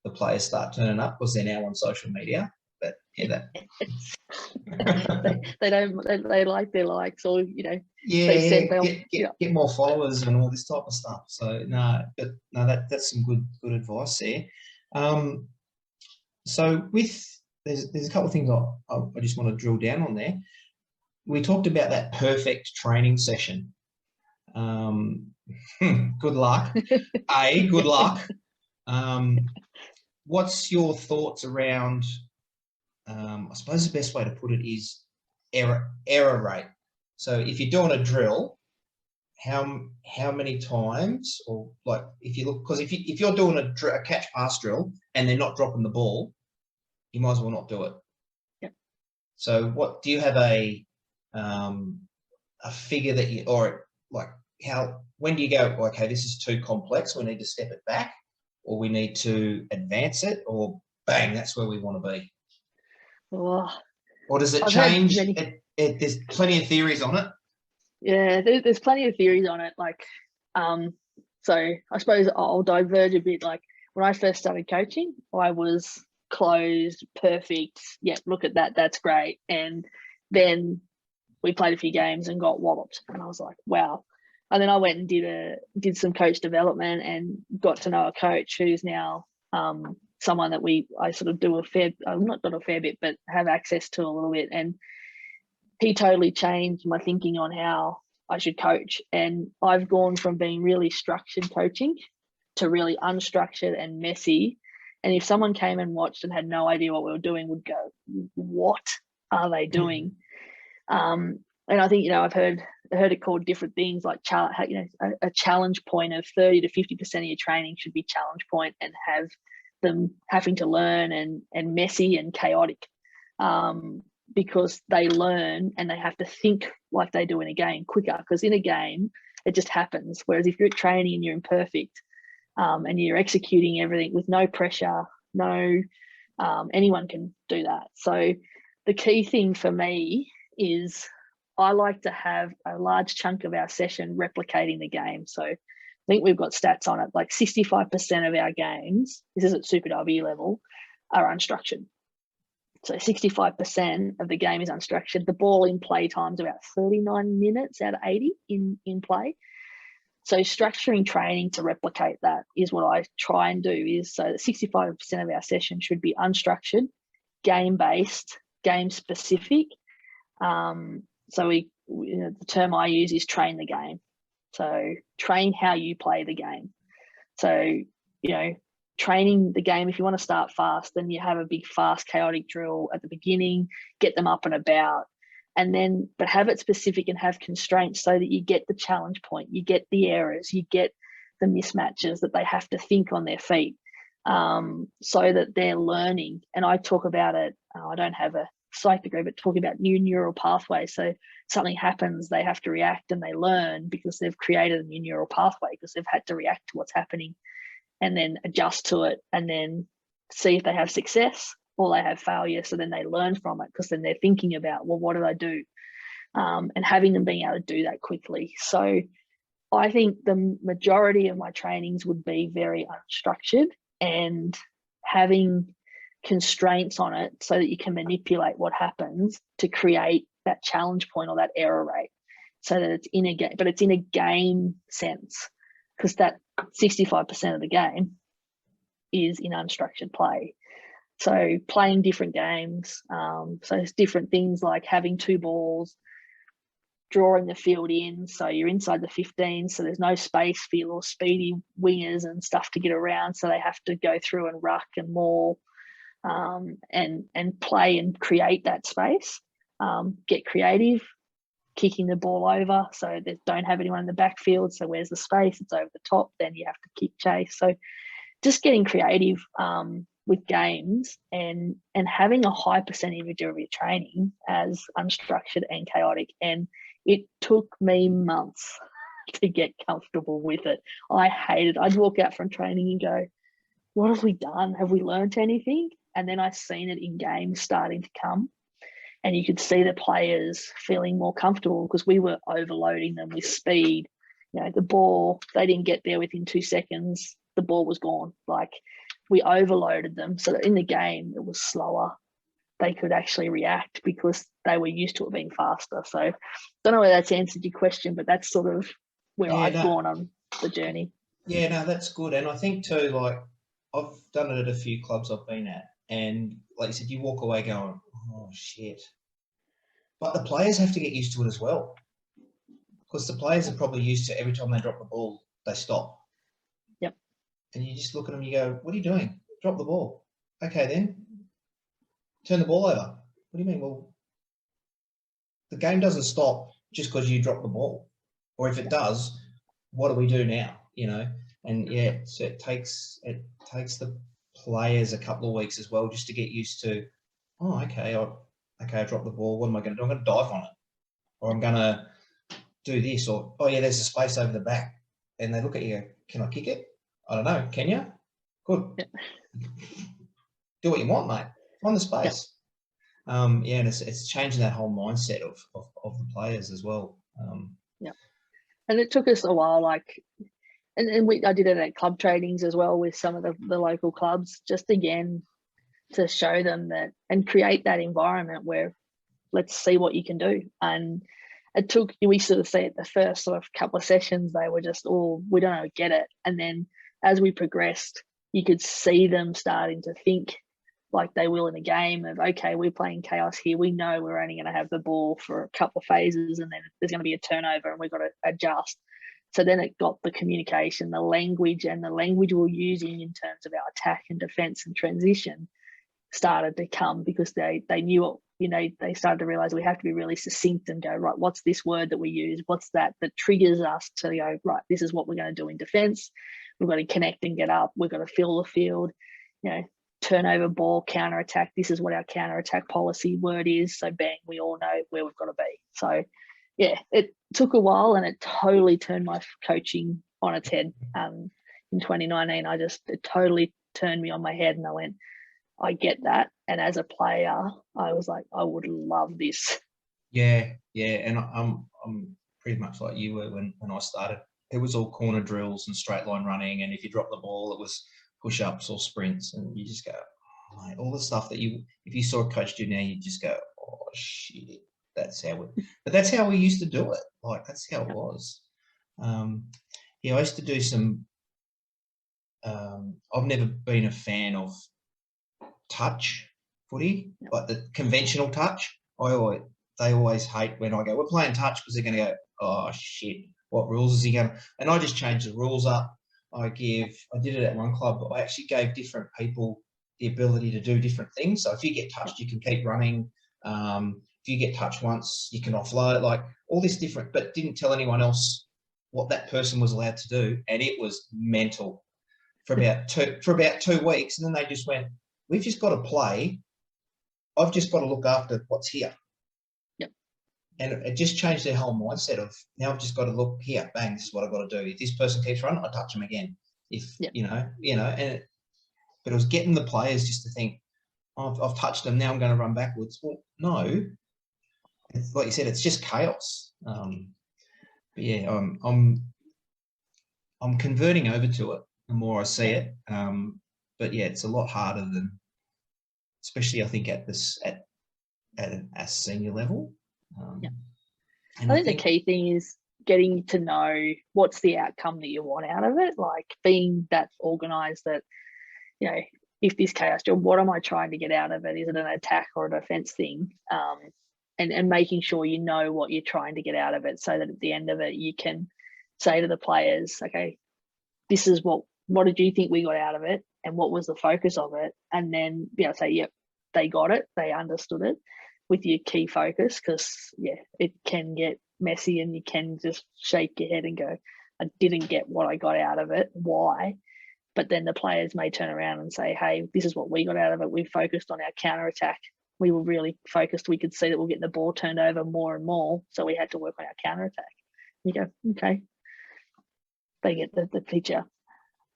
the players start turning up, because they're now on social media. But yeah, they like their likes, or get more followers and all this type of stuff. So that's some good advice there. So there's a couple of things I just want to drill down on there. We talked about that perfect training session. Good luck. Good luck. What's your thoughts around, I suppose the best way to put it is error rate. So if you're doing a drill, how many times, or like, if you look, because if you're doing a catch pass drill and they're not dropping the ball, you might as well not do it. Yep. So what do you have a figure that you, or like, when do you go, okay, this is too complex, we need to step it back, or we need to advance it, or bang, that's where we want to be? Oh, Or does it change? there's plenty of theories on it. Yeah, there's plenty of theories on it. Like, so I suppose I'll diverge a bit. Like when I first started coaching, I was closed, perfect. Yeah, look at that. That's great. And then we played a few games and got walloped. And I was like, wow. And then I went and did some coach development and got to know a coach who's now someone that I sort of do not a fair bit, but have access to a little bit. And he totally changed my thinking on how I should coach. And I've gone from being really structured coaching to really unstructured and messy. And if someone came and watched and had no idea what we were doing, would go, what are they doing? And I think, I've heard it called different things, like, a challenge point of 30 to 50% of your training should be challenge point, and have them having to learn and messy and chaotic, because they learn and they have to think like they do in a game quicker, because in a game, it just happens. Whereas if you're at training and you're imperfect, and you're executing everything with no pressure, anyone can do that. So the key thing for me is I like to have a large chunk of our session replicating the game. So I think we've got stats on it, like 65% of our games, this is at Super W level, are unstructured. So 65% of the game is unstructured. The ball in play time is about 39 minutes out of 80 in play. So structuring training to replicate that is what I try and do, is so that 65% of our session should be unstructured, game-based, game-specific. So the term I use is train the game. So train how you play the game. So, training the game, if you want to start fast, then you have a big, fast, chaotic drill at the beginning, get them up and about, but have it specific and have constraints so that you get the challenge point, you get the errors, you get the mismatches that they have to think on their feet, so that they're learning. And I talk about it, I don't have a psych degree, but talking about new neural pathways. So something happens, they have to react and they learn because they've created a new neural pathway, because they've had to react to what's happening and then adjust to it, and then see if they have success or they have failure. So then they learn from it, because then they're thinking about, well, what did I do? And having them being able to do that quickly. So I think the majority of my trainings would be very unstructured and having constraints on it so that you can manipulate what happens to create that challenge point or that error rate, so that it's in a game, but it's in a game sense, because that 65% of the game is in unstructured play. So playing different games, so it's different things like having two balls, drawing the field in, so you're inside the 15, so there's no space for your speedy wingers and stuff to get around, so they have to go through and ruck and maul, and play and create that space. Get creative, kicking the ball over, so they don't have anyone in the backfield, so where's the space? It's over the top, then you have to kick chase. So just getting creative with games and having a high percentage of your training as unstructured and chaotic. And it took me months to get comfortable with it. I hated it. I'd walk out from training and go, what have we done? Have we learned anything? And then I seen it in games starting to come. And you could see the players feeling more comfortable, because we were overloading them with speed. The ball, they didn't get there within 2 seconds. The ball was gone. Like, we overloaded them so that in the game it was slower. They could actually react because they were used to it being faster. So I don't know whether that's answered your question, but that's sort of where I've gone on the journey. Yeah, no, that's good. And I think too, like, I've done it at a few clubs I've been at, and like you said, you walk away going, oh shit. But the players have to get used to it as well, because the players are probably used to every time they drop the ball, they stop. Yep. And you just look at them, you go, what are you doing? Drop the ball. Okay, then turn the ball over. What do you mean? Well, the game doesn't stop just because you drop the ball. Or if it does, what do we do now? And yeah, so it takes the players a couple of weeks as well just to get used to, oh, okay, I dropped the ball. What am I going to do? I'm going to dive on it, or I'm going to do this, or, oh yeah, there's a space over the back. And they look at you, can I kick it? I don't know. Can you? Good. Yeah. Do what you want, mate. Find the space. Yeah, and it's changing that whole mindset of the players as well. Yeah, and it took us a while, like, and I did it at club trainings as well with some of the local clubs, just again to show them that and create that environment where let's see what you can do. And it took, we sort of say at the first sort of couple of sessions, they were just, oh, we don't get it. And then as we progressed, you could see them starting to think like they will in a game of, okay, we're playing chaos here. We know we're only going to have the ball for a couple of phases and then there's going to be a turnover and we've got to adjust. So then it got the communication, the language, and the language we're using in terms of our attack and defense and transition started to come, because they knew what, they started to realize we have to be really succinct and go, right, what's this word that we use? What's that triggers us to go, right, this is what we're going to do in defense. We've got to connect and get up. We've got to fill the field, turnover ball, counter attack. This is what our counter attack policy word is. So bang, we all know where we've got to be. So yeah, it took a while and it totally turned my coaching on its head. In 2019, it totally turned me on my head and I went, I get that. And as a player, I was like, I would love this. Yeah. And I'm pretty much like you were when I started. It was all corner drills and straight line running. And if you drop the ball, it was push-ups or sprints. And you just go, oh, mate, all the stuff that if you saw a coach do now, you just go, oh, shit. That's how we used to do it. Like, that's how it was. I used to do some, I've never been a fan of touch footy, like the conventional touch. They always hate when I go, we're playing touch, because they're going to go, oh shit, what rules is he going to? And I just changed the rules up. I did it at one club, but I actually gave different people the ability to do different things. So if you get touched, you can keep running. If you get touched once, you can offload, like all this different, but didn't tell anyone else what that person was allowed to do. And it was mental for about 2 weeks. And then they just went, we've just got to play. I've just got to look after what's here. Yep. And it just changed their whole mindset of, now I've just got to look here, bang, this is what I've got to do. If this person keeps running, I touch them again. But it was getting the players just to think, oh, I've touched them, now I'm going to run backwards. Well, no. It's, like you said, it's just chaos. But yeah, I'm converting over to it the more I see it. But yeah, it's a lot harder than, especially I think at a senior level. And I think the key thing is getting to know what's the outcome that you want out of it. Like being that organised that, if this chaos job, what am I trying to get out of it? Is it an attack or a defence thing? And making sure you know what you're trying to get out of it, so that at the end of it, you can say to the players, okay, this is what did you think we got out of it? And what was the focus of it? And then be able to say, yep, they got it. They understood it with your key focus, because, it can get messy and you can just shake your head and go, I didn't get what I got out of it. Why? But then the players may turn around and say, hey, this is what we got out of it. We focused on our counter attack. We were really focused. We could see that we're getting the ball turned over more and more. So we had to work on our counter attack. You go, okay. They get the picture.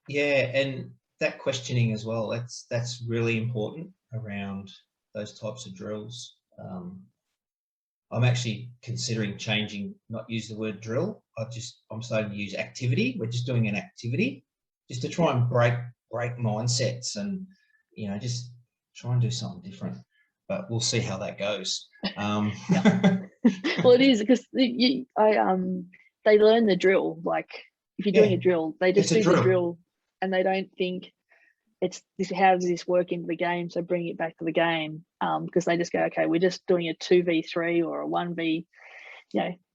Yeah, and that questioning as well, that's really important around those types of drills. I'm actually considering changing, not use the word drill. I'm starting to use activity. We're just doing an activity just to try and break mindsets and, just try and do something different. But we'll see how that goes. Well, it is, because they learn the drill. Like if you're doing a drill, they just do the drill and they don't think it's this. How does this work into the game? So bring it back to the game, because they just go, okay, we're just doing a 2v3 or a 1v,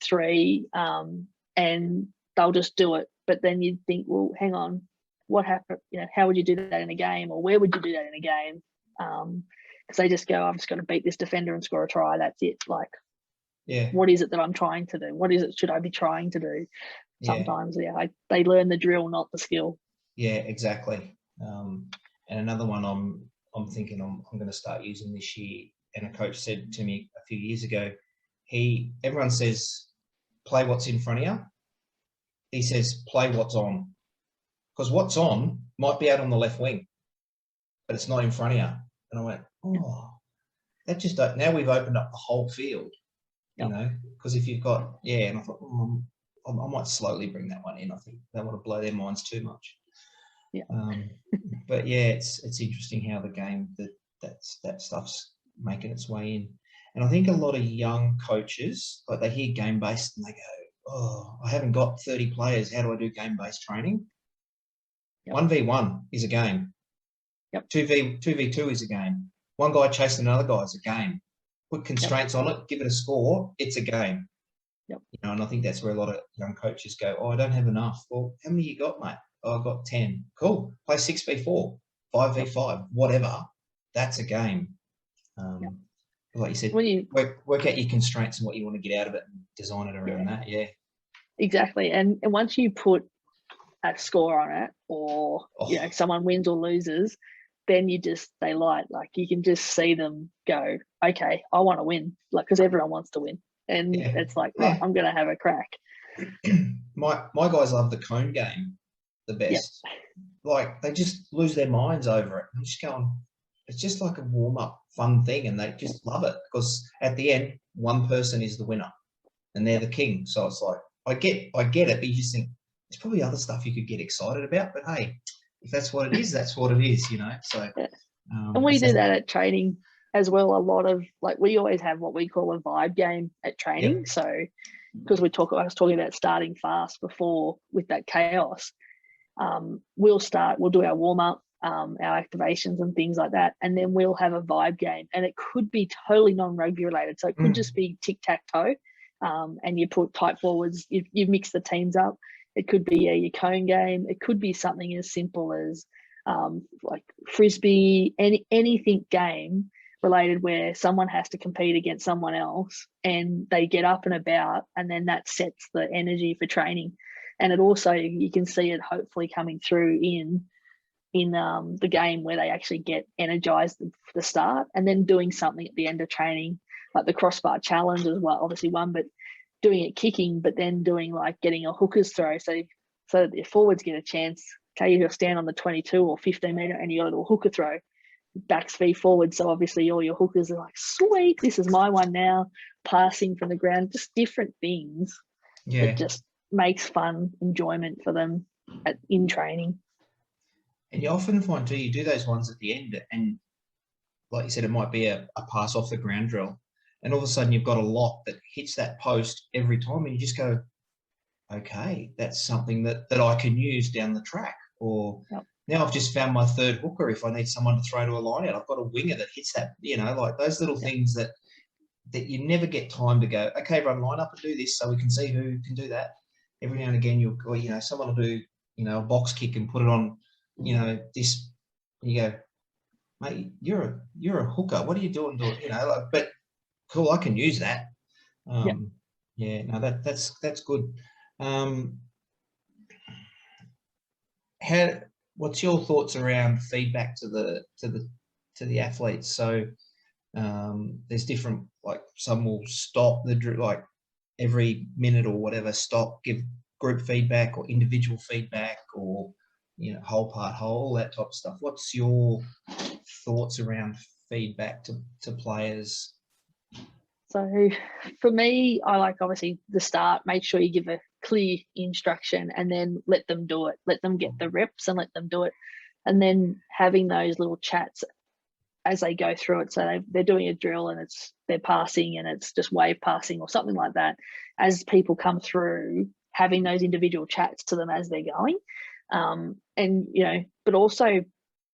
3, and they'll just do it. But then you'd think, well, hang on, what happened? How would you do that in a game, or where would you do that in a game? Because they just go, I've just got to beat this defender and score a try. That's it. Like, what is it that I'm trying to do? What is it should I be trying to do? Sometimes, they learn the drill, not the skill. Yeah, exactly. And another one I'm thinking I'm going to start using this year. And a coach said to me a few years ago, everyone says, play what's in front of you. He says, play what's on. Because what's on might be out on the left wing, but it's not in front of you. And I went, oh, that just don't, now we've opened up the whole field, you know, because if you've got, and I thought, I might slowly bring that one in. I think they want to blow their minds too much. Yeah. But yeah, it's interesting how the game, that stuff's making its way in. And I think a lot of young coaches, like they hear game-based and they go, oh, I haven't got 30 players. How do I do game-based training? 1v1 is a game. 2v2 is a game. One guy chasing another guy is a game. Put constraints on it, give it a score, it's a game. You know, and I think that's where a lot of young coaches go, oh, I don't have enough. Well, how many you got, mate? Oh, I got 10. Cool. Play 6v4, 5v5, whatever. That's a game. Like you said, when you work out your constraints and what you want to get out of it and design it around that. Yeah. Exactly. And once you put a score on it, or you know, someone wins or loses, then they light. Like you can just see them go, okay, I want to win, like, because everyone wants to win, and it's like, right, I'm going to have a crack. My guys love the cone game the best. Like they just lose their minds over it. I'm just going, it's just like a warm up, fun thing, and they just love it because at the end, one person is the winner, and they're the king. So it's like I get it, but you just think there's probably other stuff you could get excited about. But hey, if that's what it is, that's what it is, you know. So, and we do that at training as well. A lot of, like, we always have what we call a vibe game at training. So, because I was talking about starting fast before with that chaos. We'll do our warm up, our activations and things like that, and then we'll have a vibe game, and it could be totally non-rugby related. So it could just be tic-tac-toe, and you put tight forwards. You mix the teams up. It could be your cone game. It could be something as simple as like frisbee, anything game related where someone has to compete against someone else, and they get up and about, and then that sets the energy for training. And it also, you can see it hopefully coming through in the game where they actually get energized for the start, and then doing something at the end of training, like the crossbar challenge as well, obviously one, but doing it kicking, but then doing like getting a hooker's throw. So that the forwards get a chance. Okay, you'll stand on the 22 or 15 metre and you got to do a hooker throw, back speed forward. So obviously all your hookers are like, sweet, this is my one now, passing from the ground, just different things. It just makes fun enjoyment for them in training. And you often find too, you do those ones at the end, and like you said, it might be a pass off the ground drill, and all of a sudden you've got a lock that hits that post every time, and you just go, okay, that's something that I can use down the track. Or now I've just found my third hooker. If I need someone to throw to a line out, I've got a winger that hits that, you know, like those little things that you never get time to go, okay, everyone line up and do this so we can see who can do that. Every now and again, someone will do, a box kick and put it on, this, and you go, mate, you're a hooker. What are you doing? But cool, I can use that. That's good. What's your thoughts around feedback to the athletes? So there's different, like some will stop like every minute or whatever, stop, give group feedback or individual feedback, or whole part whole, all that type of stuff. What's your thoughts around feedback to players? So for me, I like, obviously, the start, make sure you give a clear instruction and then let them do it. Let them get the reps and let them do it. And then having those little chats as they go through it. So they're doing a drill and they're passing and it's just wave passing or something like that. As people come through, having those individual chats to them as they're going. But also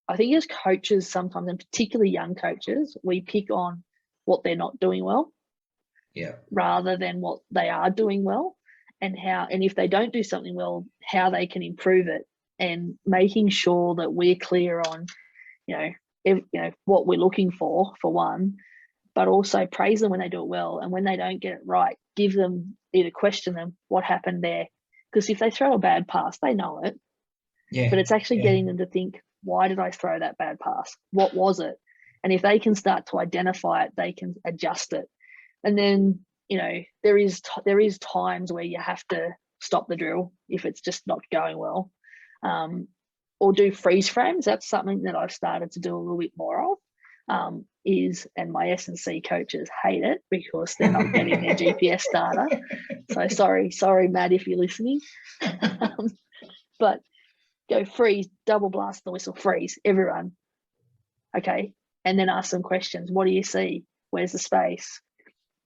I think as coaches sometimes, and particularly young coaches, we pick on what they're not doing well. Rather than what they are doing well, and if they don't do something well, how they can improve it, and making sure that we're clear on, what we're looking for one, but also praise them when they do it well, and when they don't get it right, give them, either question them what happened there, because if they throw a bad pass, they know it, but it's actually getting them to think, why did I throw that bad pass? What was it? And if they can start to identify it, they can adjust it. And then, there is times where you have to stop the drill if it's just not going well, or do freeze frames. That's something that I've started to do a little bit more of. is, and my S&C coaches hate it because they're not getting their GPS data. So sorry, Matt, if you're listening. But go freeze, double blast the whistle, freeze, everyone. Okay. And then ask some questions. What do you see? Where's the space?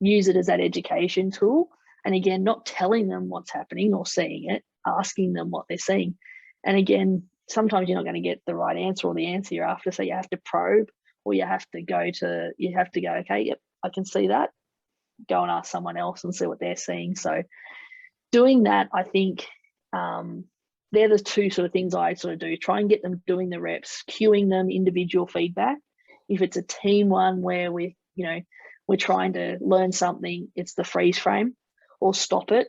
Use it as that education tool. And again, not telling them what's happening or seeing it, asking them what they're seeing. And again, sometimes you're not going to get the right answer or the answer you're after. So you have to probe, or you have to go, okay, yep, I can see that. Go and ask someone else and see what they're seeing. So doing that, I think they're the two sort of things I sort of do. Try and get them doing the reps, cueing them individual feedback. If it's a team one where we're trying to learn something, it's the freeze frame or stop it.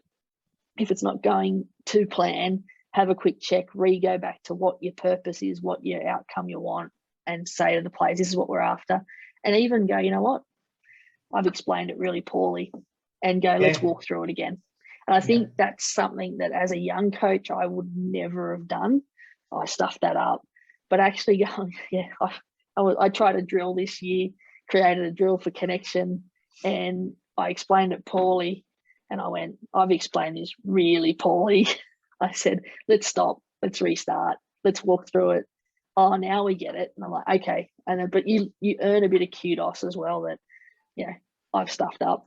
If it's not going to plan, have a quick check, go back to what your purpose is, what your outcome you want, and say to the players, this is what we're after. And even go, you know what? I've explained it really poorly, and go, let's walk through it again. And I think that's something that as a young coach, I would never have done. I stuffed that up. But actually going, I tried a drill this year, created a drill for connection, and I explained it poorly. And I went, I've explained this really poorly. I said, let's stop, let's restart, let's walk through it. Oh, now we get it. And I'm like, okay. And then, but you earn a bit of kudos as well that, I've stuffed up.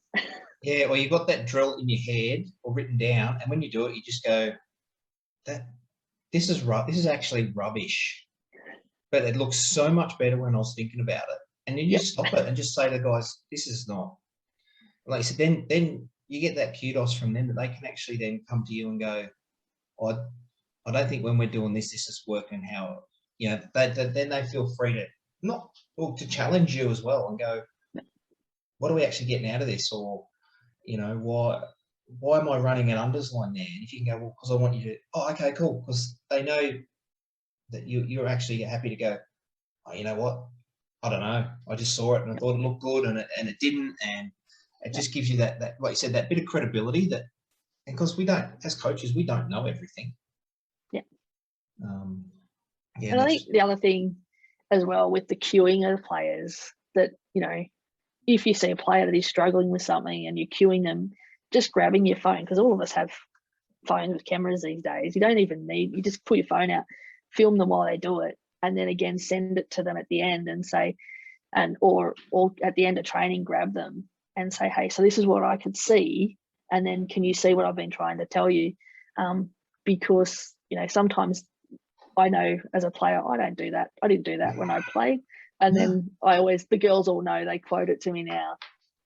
Yeah, or you've got that drill in your head or written down, and when you do it, you just go, this is actually rubbish. But it looks so much better when I was thinking about it. And then you just stop it and just say to the guys, this is not. Like I said, then you get that kudos from them that they can actually then come to you and go, I don't think when we're doing this is working how, then they feel free to challenge you as well and go, what are we actually getting out of this? Or, why am I running an unders line there? And if you can go, well, because I want you to, okay, cool. Because they know that you're actually happy to go, you know what? I don't know. I just saw it and I thought it looked good and it didn't. And it just gives you that, like you said, that bit of credibility that, because we don't, as coaches, we don't know everything. Yeah. And I think the other thing as well with the queuing of the players that, if you see a player that is struggling with something and you're queuing them, just grabbing your phone, because all of us have phones with cameras these days. You don't even you just pull your phone out, film them while they do it, and then again, send it to them at the end and say, or at the end of training, grab them and say, hey, so this is what I could see. And then can you see what I've been trying to tell you? Because, sometimes I know as a player, I don't do that. I didn't do that when I played. And then the girls all know, they quote it to me now.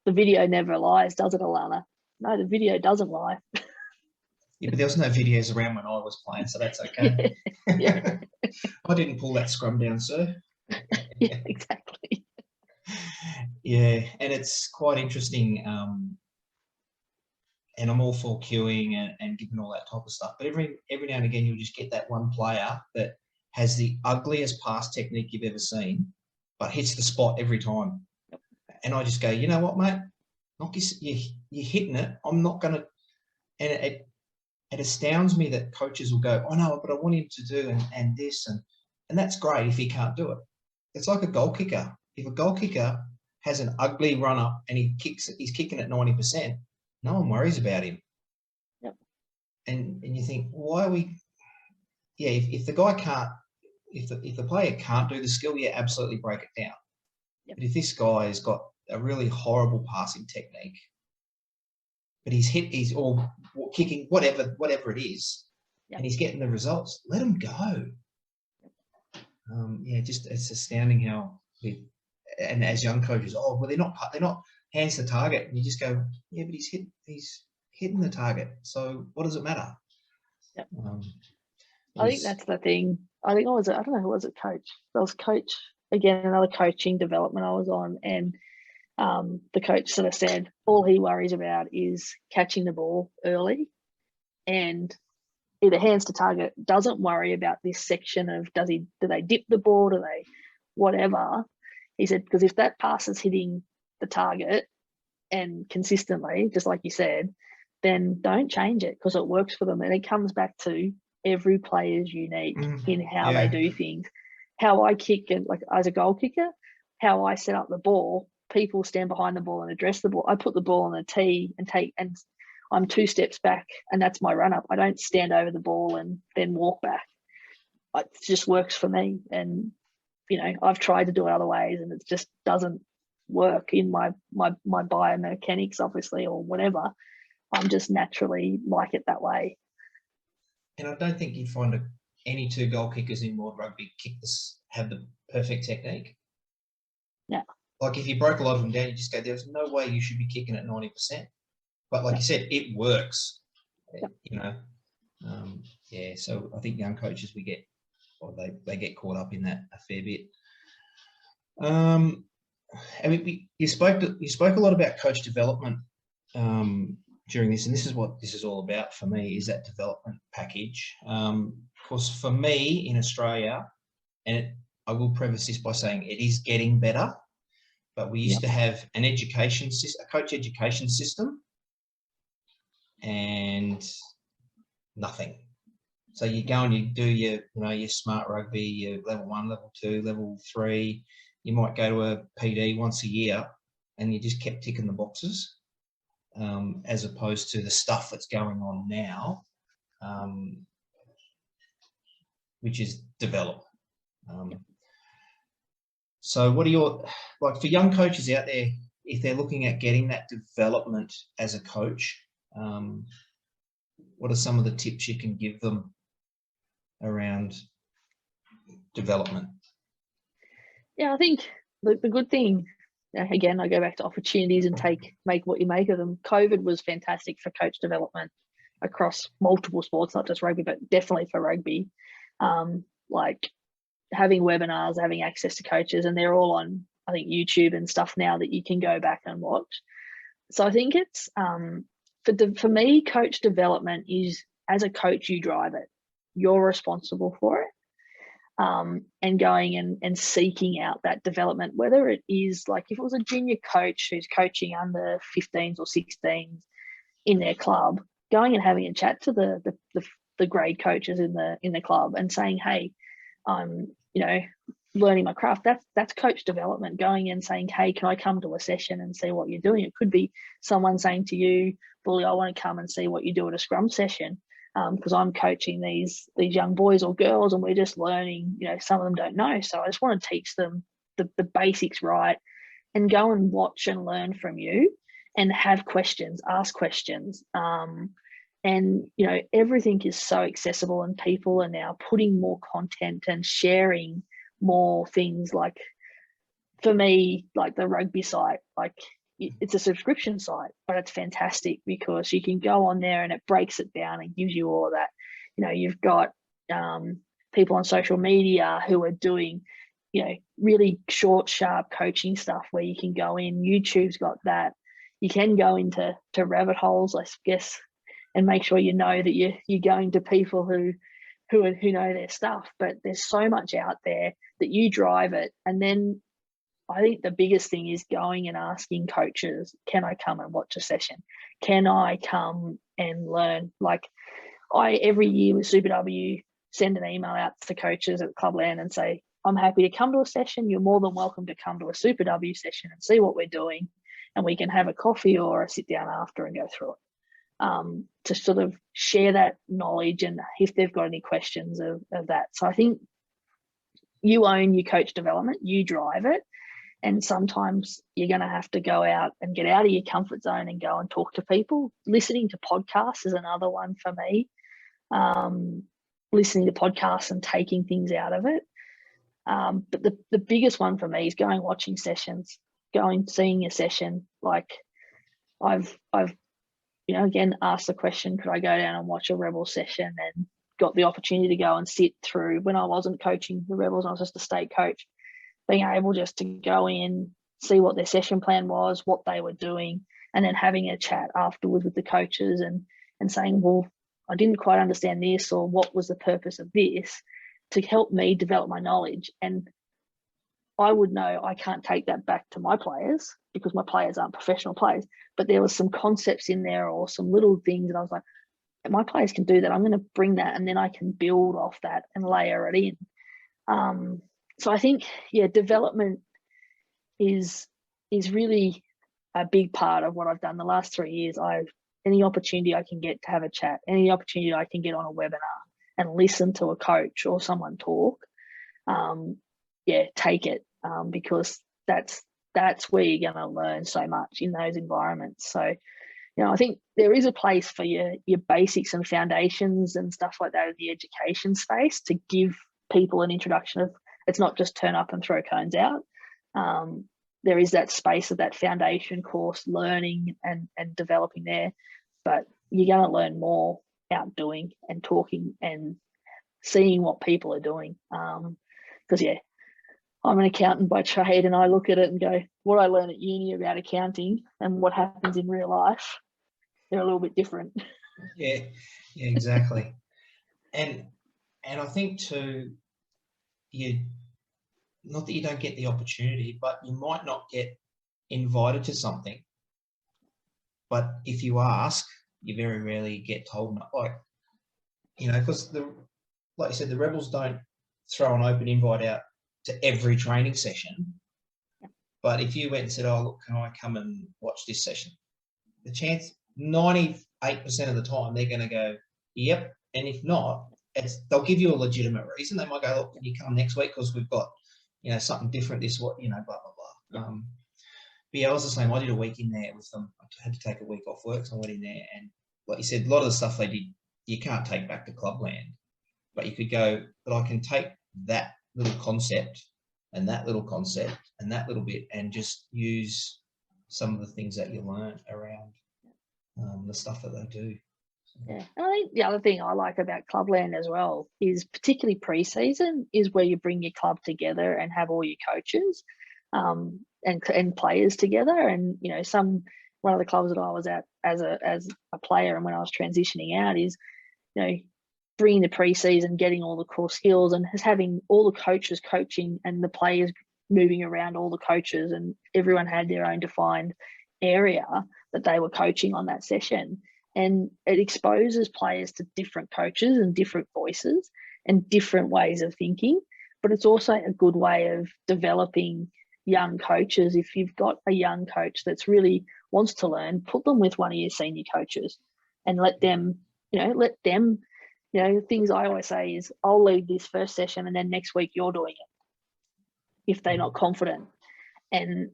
The video never lies, does it, Alana? No, the video doesn't lie. Yeah, but there was no videos around when I was playing, so that's okay. Yeah. I didn't pull that scrum down, sir. Yeah, exactly. Yeah, and it's quite interesting. And I'm all for queuing and giving all that type of stuff. But every now and again, you'll just get that one player that has the ugliest pass technique you've ever seen, but hits the spot every time. Yep. And I just go, you know what, mate? You're hitting it. I'm not going to. And it astounds me that coaches will go, oh, no, but I want him to do and this. And that's great if he can't do it. It's like a goal kicker. If a goal kicker has an ugly run up and he's kicking at 90%, no one worries about him. Yep. And you think, why are we? Yeah, if the guy can't, if the player can't do the skill, absolutely break it down. Yep. But if this guy has got a really horrible passing technique, but he's all kicking whatever it is, yep, and he's getting the results, let him go. It's astounding how and as young coaches, they're not hands to target, and you just go, yeah, but he's hitting the target, so what does it matter? Yep. I think that's the thing. I think I don't know who was it, coach. I was coach again, another coaching development I was on, and the coach sort of said all he worries about is catching the ball early, and either hands to target, doesn't worry about this section of do they dip the ball, do they whatever. He said, because if that pass is hitting the target and consistently, just like you said, then don't change it because it works for them. And it comes back to every player's unique in how they do things. How I kick, and like as a goal kicker, how I set up the ball, people stand behind the ball and address the ball. I put the ball on the tee and I'm 2 steps back, and that's my run up. I don't stand over the ball and then walk back. It just works for me. And, I've tried to do it other ways and it just doesn't work in my biomechanics, obviously, or whatever. I'm just naturally like it that way. And I don't think you'd find any 2 goal kickers in world rugby have the perfect technique. Yeah. Like if you broke a lot of them down, you just go, there's no way you should be kicking at 90%. But like you said, it works. Yeah. So I think young coaches, they get caught up in that a fair bit. You spoke a lot about coach development during this, and this is what this is all about for me, is that development package. Of course, for me in Australia, I will preface this by saying it is getting better, but we used to have a coach education system, and nothing. So you go and you do your smart rugby, your level 1, level 2, level 3. You might go to a PD once a year, and you just kept ticking the boxes, as opposed to the stuff that's going on now, which is development. So what are for young coaches out there, if they're looking at getting that development as a coach, what are some of the tips you can give them around development? Yeah, I think the good thing, again, I go back to opportunities and make what you make of them. COVID was fantastic for coach development across multiple sports, not just rugby, but definitely for rugby. Like having webinars, having access to coaches, and they're all on, I think, YouTube and stuff now that you can go back and watch. So I think it's, for me, coach development is, as a coach, you drive it. You're responsible for it. And going and seeking out that development, whether it is like if it was a junior coach who's coaching under 15s or 16s in their club, going and having a chat to the grade coaches in the club and saying, hey, I'm learning my craft. That's coach development. Going and saying, hey, can I come to a session and see what you're doing? It could be someone saying to you, Bully, I want to come and see what you do at a scrum session. Because I'm coaching these young boys or girls, and we're just learning. Some of them don't know, so I just want to teach them the basics right, and go and watch and learn from you, and have questions, ask questions. And everything is so accessible, and people are now putting more content and sharing more things. Like for me, like the rugby site, like it's a subscription site, but it's fantastic because you can go on there and it breaks it down and gives you all of that. You've got people on social media who are doing, really short, sharp coaching stuff where you can go in. YouTube's got that. You can go into rabbit holes, I guess, and make sure that you're going to people who know their stuff. But there's so much out there that you drive it, and then I think the biggest thing is going and asking coaches, can I come and watch a session? Can I come and learn? Like every year with Super W, send an email out to coaches at Clubland and say, I'm happy to come to a session. You're more than welcome to come to a Super W session and see what we're doing. And we can have a coffee or a sit down after and go through it, to sort of share that knowledge and if they've got any questions of that. So I think you own your coach development, you drive it. And sometimes you're going to have to go out and get out of your comfort zone and go and talk to people. Listening to podcasts is another one for me. Listening to podcasts and taking things out of it. But the biggest one for me is going watching sessions, seeing a session. Like I've again asked the question, could I go down and watch a Rebel session, and got the opportunity to go and sit through when I wasn't coaching the Rebels. I was just a state coach. Being able just to go in, see what their session plan was, what they were doing, and then having a chat afterwards with the coaches and saying, well, I didn't quite understand this, or what was the purpose of this, to help me develop my knowledge. And I would know I can't take that back to my players because my players aren't professional players, but there was some concepts in there or some little things, and I was like, my players can do that. I'm going to bring that, and then I can build off that and layer it in. So I think, development is really a big part of what I've done the last 3 years. Any opportunity I can get to have a chat, any opportunity I can get on a webinar and listen to a coach or someone talk, take it, because that's where you're going to learn so much in those environments. So, I think there is a place for your basics and foundations and stuff like that in the education space to give people an introduction of, it's not just turn up and throw cones out. There is that space of that foundation course learning and developing there, but you're going to learn more out doing and talking and seeing what people are doing. Because I'm an accountant by trade, and I look at it and go, what I learned at uni about accounting and what happens in real life, they're a little bit different. Yeah, exactly. And I think too, not that you don't get the opportunity, but you might not get invited to something. But if you ask, you very rarely get told no. Because like you said, the Rebels don't throw an open invite out to every training session. But if you went and said, oh, look, can I come and watch this session? The chance, 98% of the time, they're going to go, yep. And if not, they'll give you a legitimate reason. They might go, look, can you come next week because we've got, something different this, blah, blah, blah. But I was the same. I did a week in there with them. I had to take a week off work, so I went in there. And like you said, a lot of the stuff they did, you can't take back to clubland. But you could go, but I can take that little concept and that little concept and that little bit and just use some of the things that you learn around the stuff that they do. Yeah, and I think the other thing I like about Clubland as well is, particularly pre-season, is where you bring your club together and have all your coaches and players together. And one of the clubs that I was at as a player, and when I was transitioning out, is bringing the pre-season, getting all the core skills, and having all the coaches coaching and the players moving around all the coaches, and everyone had their own defined area that they were coaching on that session. And it exposes players to different coaches and different voices and different ways of thinking. But it's also a good way of developing young coaches. If you've got a young coach that's really wants to learn, put them with one of your senior coaches and let them, things I always say is, I'll lead this first session and then next week you're doing it if they're not confident, and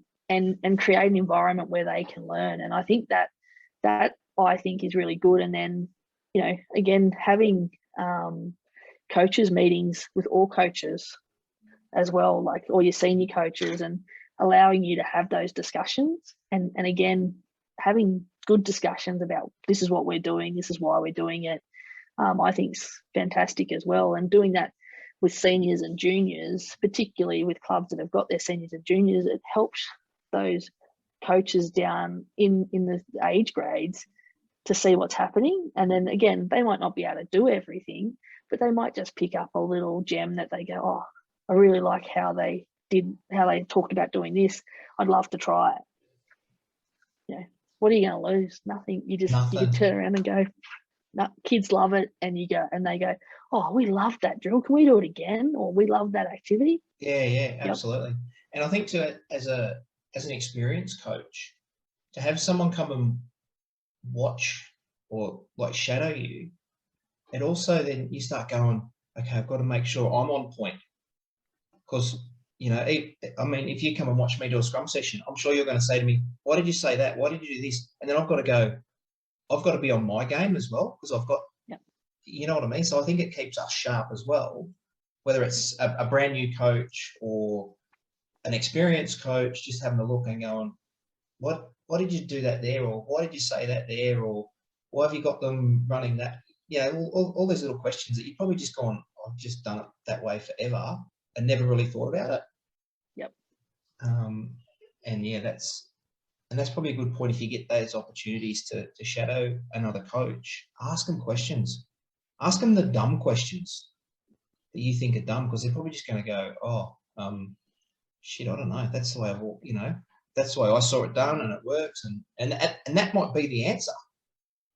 create an environment where they can learn. And I think that I think is really good. And then, again, having coaches meetings with all coaches as well, like all your senior coaches, and allowing you to have those discussions. And again, having good discussions about, this is what we're doing, this is why we're doing it, I think is fantastic as well. And doing that with seniors and juniors, particularly with clubs that have got their seniors and juniors, it helps those coaches down in the age grades to see what's happening. And then again, they might not be able to do everything, but they might just pick up a little gem that they go, oh, I really like how they talked about doing this. I'd love to try it. What are you going to lose? Nothing. You can turn around and go, no, kids love it. And you go, and they go, oh, we love that drill. Can we do it again? Or we love that activity. Yeah, absolutely. Yep. And I think as an experienced coach, to have someone come and watch or like shadow you, and also then you start going, okay, I've got to make sure I'm on point. Because, if you come and watch me do a scrum session, I'm sure you're going to say to me, why did you say that? Why did you do this? And then I've got to be on my game as well, because I've got, you know what I mean? So I think it keeps us sharp as well, whether it's a brand new coach or an experienced coach, just having a look and going, what did you do that there? Or why did you say that there? Or why have you got them running that? All these little questions that you've probably just gone, I've just done it that way forever and never really thought about it. Yep. That's probably a good point. If you get those opportunities to shadow another coach, ask them questions. Ask them the dumb questions that you think are dumb, because they're probably just going to go, shit, I don't know. That's the way that's the way I saw it done, and it works. And that might be the answer.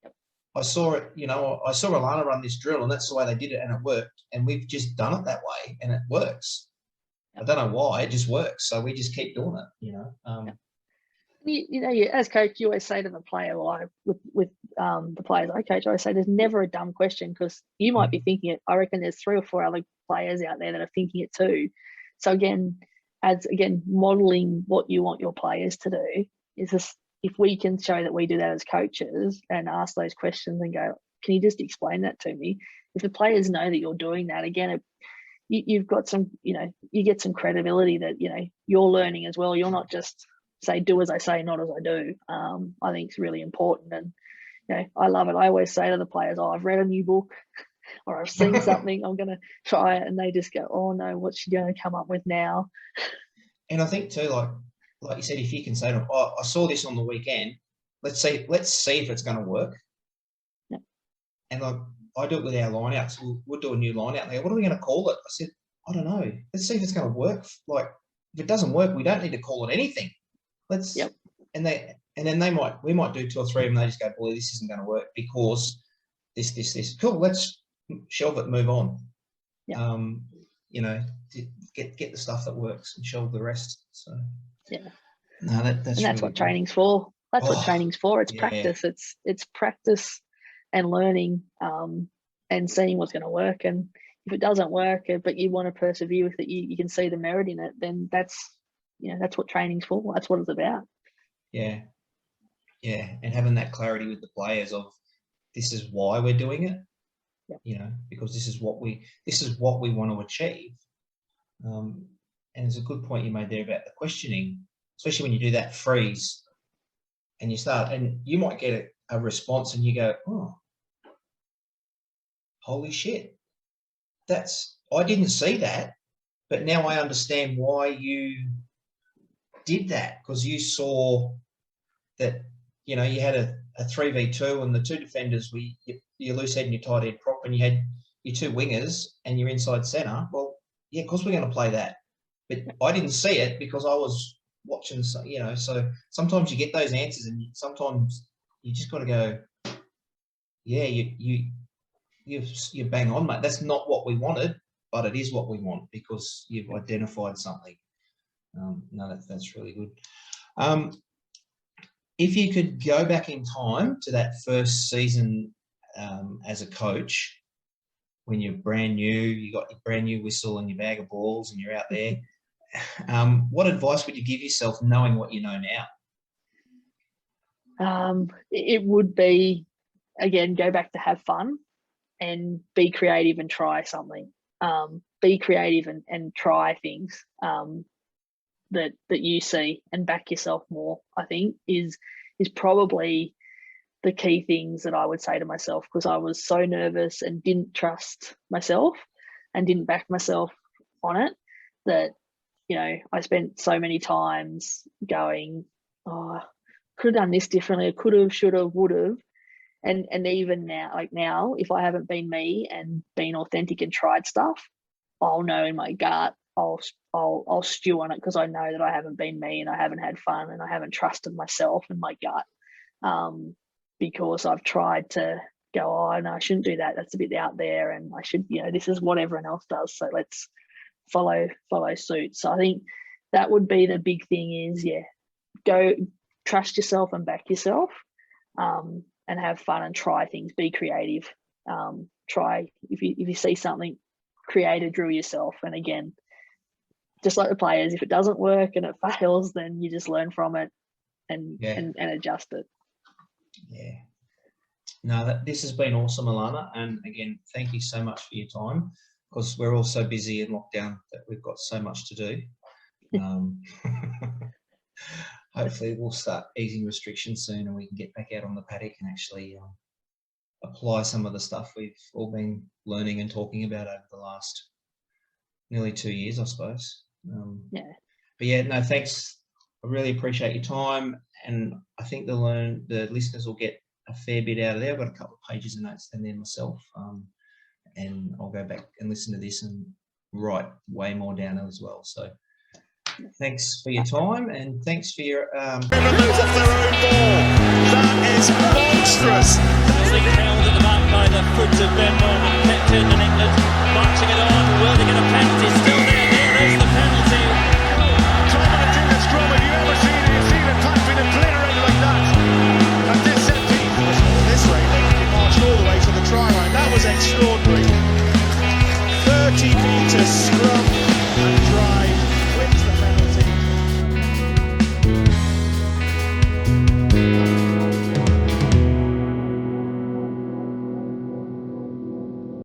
Yep. I saw it, I saw Alana run this drill, and that's the way they did it, and it worked. And we've just done it that way, and it works. I don't know why, it just works. So we just keep doing it, As coach, you always say to the player, with the players I coach, I always say there's never a dumb question, because you might be thinking it. I reckon there's 3 or 4 other players out there that are thinking it too. So again, modeling what you want your players to do is this. If we can show that we do that as coaches and ask those questions and go, can you just explain that to me? If the players know that you're doing that, again, you've got some, you get some credibility that, you're learning as well. You're not just say, do as I say, not as I do. I think it's really important. And, I love it. I always say to the players, I've read a new book or I've seen something, I'm going to try it. And they just go, oh no, what's she going to come up with now? And I think too, like you said, if you can say to them, oh, I saw this on the weekend, let's see if it's going to work. Yep. And I do it with our lineouts. We'll do a new lineout there. What are we going to call it? I said, I don't know. Let's see if it's going to work. Like, if it doesn't work, we don't need to call it anything. Yep. And then we might do 2 or 3 of them. They just go, boy, this isn't going to work because this. Cool, let's shelve it and move on. Yep. Get the stuff that works and shelve the rest. So yeah, no, that's really what good. training's for. That's what training's for. It's practice. It's practice and learning, and seeing what's going to work. And if it doesn't work, but you want to persevere with it, you can see the merit in it. Then that's what training's for. That's what it's about. Yeah, and having that clarity with the players of this is why we're doing it. Yep. Because this is what we want to achieve. And it's a good point you made there about the questioning, especially when you do that freeze and you start, and you might get a response and you go, oh, holy shit, I didn't see that, but now I understand why you did that, because you saw that, you had a 3v2 and the 2 defenders were your loose head and your tight head prop, and you had your 2 wingers and your inside centre. Well, yeah, of course we're going to play that. But I didn't see it because I was watching, so sometimes you get those answers and sometimes you just got to go, yeah, you bang on, mate. That's not what we wanted, but it is what we want because you've identified something. No, that's really good. If you could go back in time to that first season as a coach, when you're brand new, you got your brand new whistle and your bag of balls and you're out there, what advice would you give yourself knowing what you know now? It would be, again, go back to have fun and be creative and try something. Be creative and try things that you see and back yourself more, I think, is probably the key things that I would say to myself, because I was so nervous and didn't trust myself and didn't back myself on it, that, I spent so many times going, oh, could have done this differently. I could have, should have, would have. And even now, if I haven't been me and been authentic and tried stuff, I'll know in my gut, I'll stew on it because I know that I haven't been me and I haven't had fun and I haven't trusted myself and my gut, because I've tried to go, oh no, I shouldn't do that. That's a bit out there, and I should, this is what everyone else does. So let's follow suit. So I think that would be the big thing is, go trust yourself and back yourself, and have fun and try things. Be creative. Try if you see something, create a drill yourself. And again, just like the players, if it doesn't work and it fails, then you just learn from it and adjust it. Yeah. No, this has been awesome, Alana. And again, thank you so much for your time, because we're all so busy in lockdown that we've got so much to do. Hopefully we'll start easing restrictions soon and we can get back out on the paddock and actually apply some of the stuff we've all been learning and talking about over the last nearly 2 years, I suppose. But yeah, no, thanks. I really appreciate your time, and I think the listeners will get a fair bit out of there. I've got a couple of pages of notes in there myself, and I'll go back and listen to this and write way more down as well. So thanks for your time, and thanks for your Move off their own ball. That is monstrous. Being held at the back by the foot of Ben Norman, kept in, and England marching it on. Were they going to pen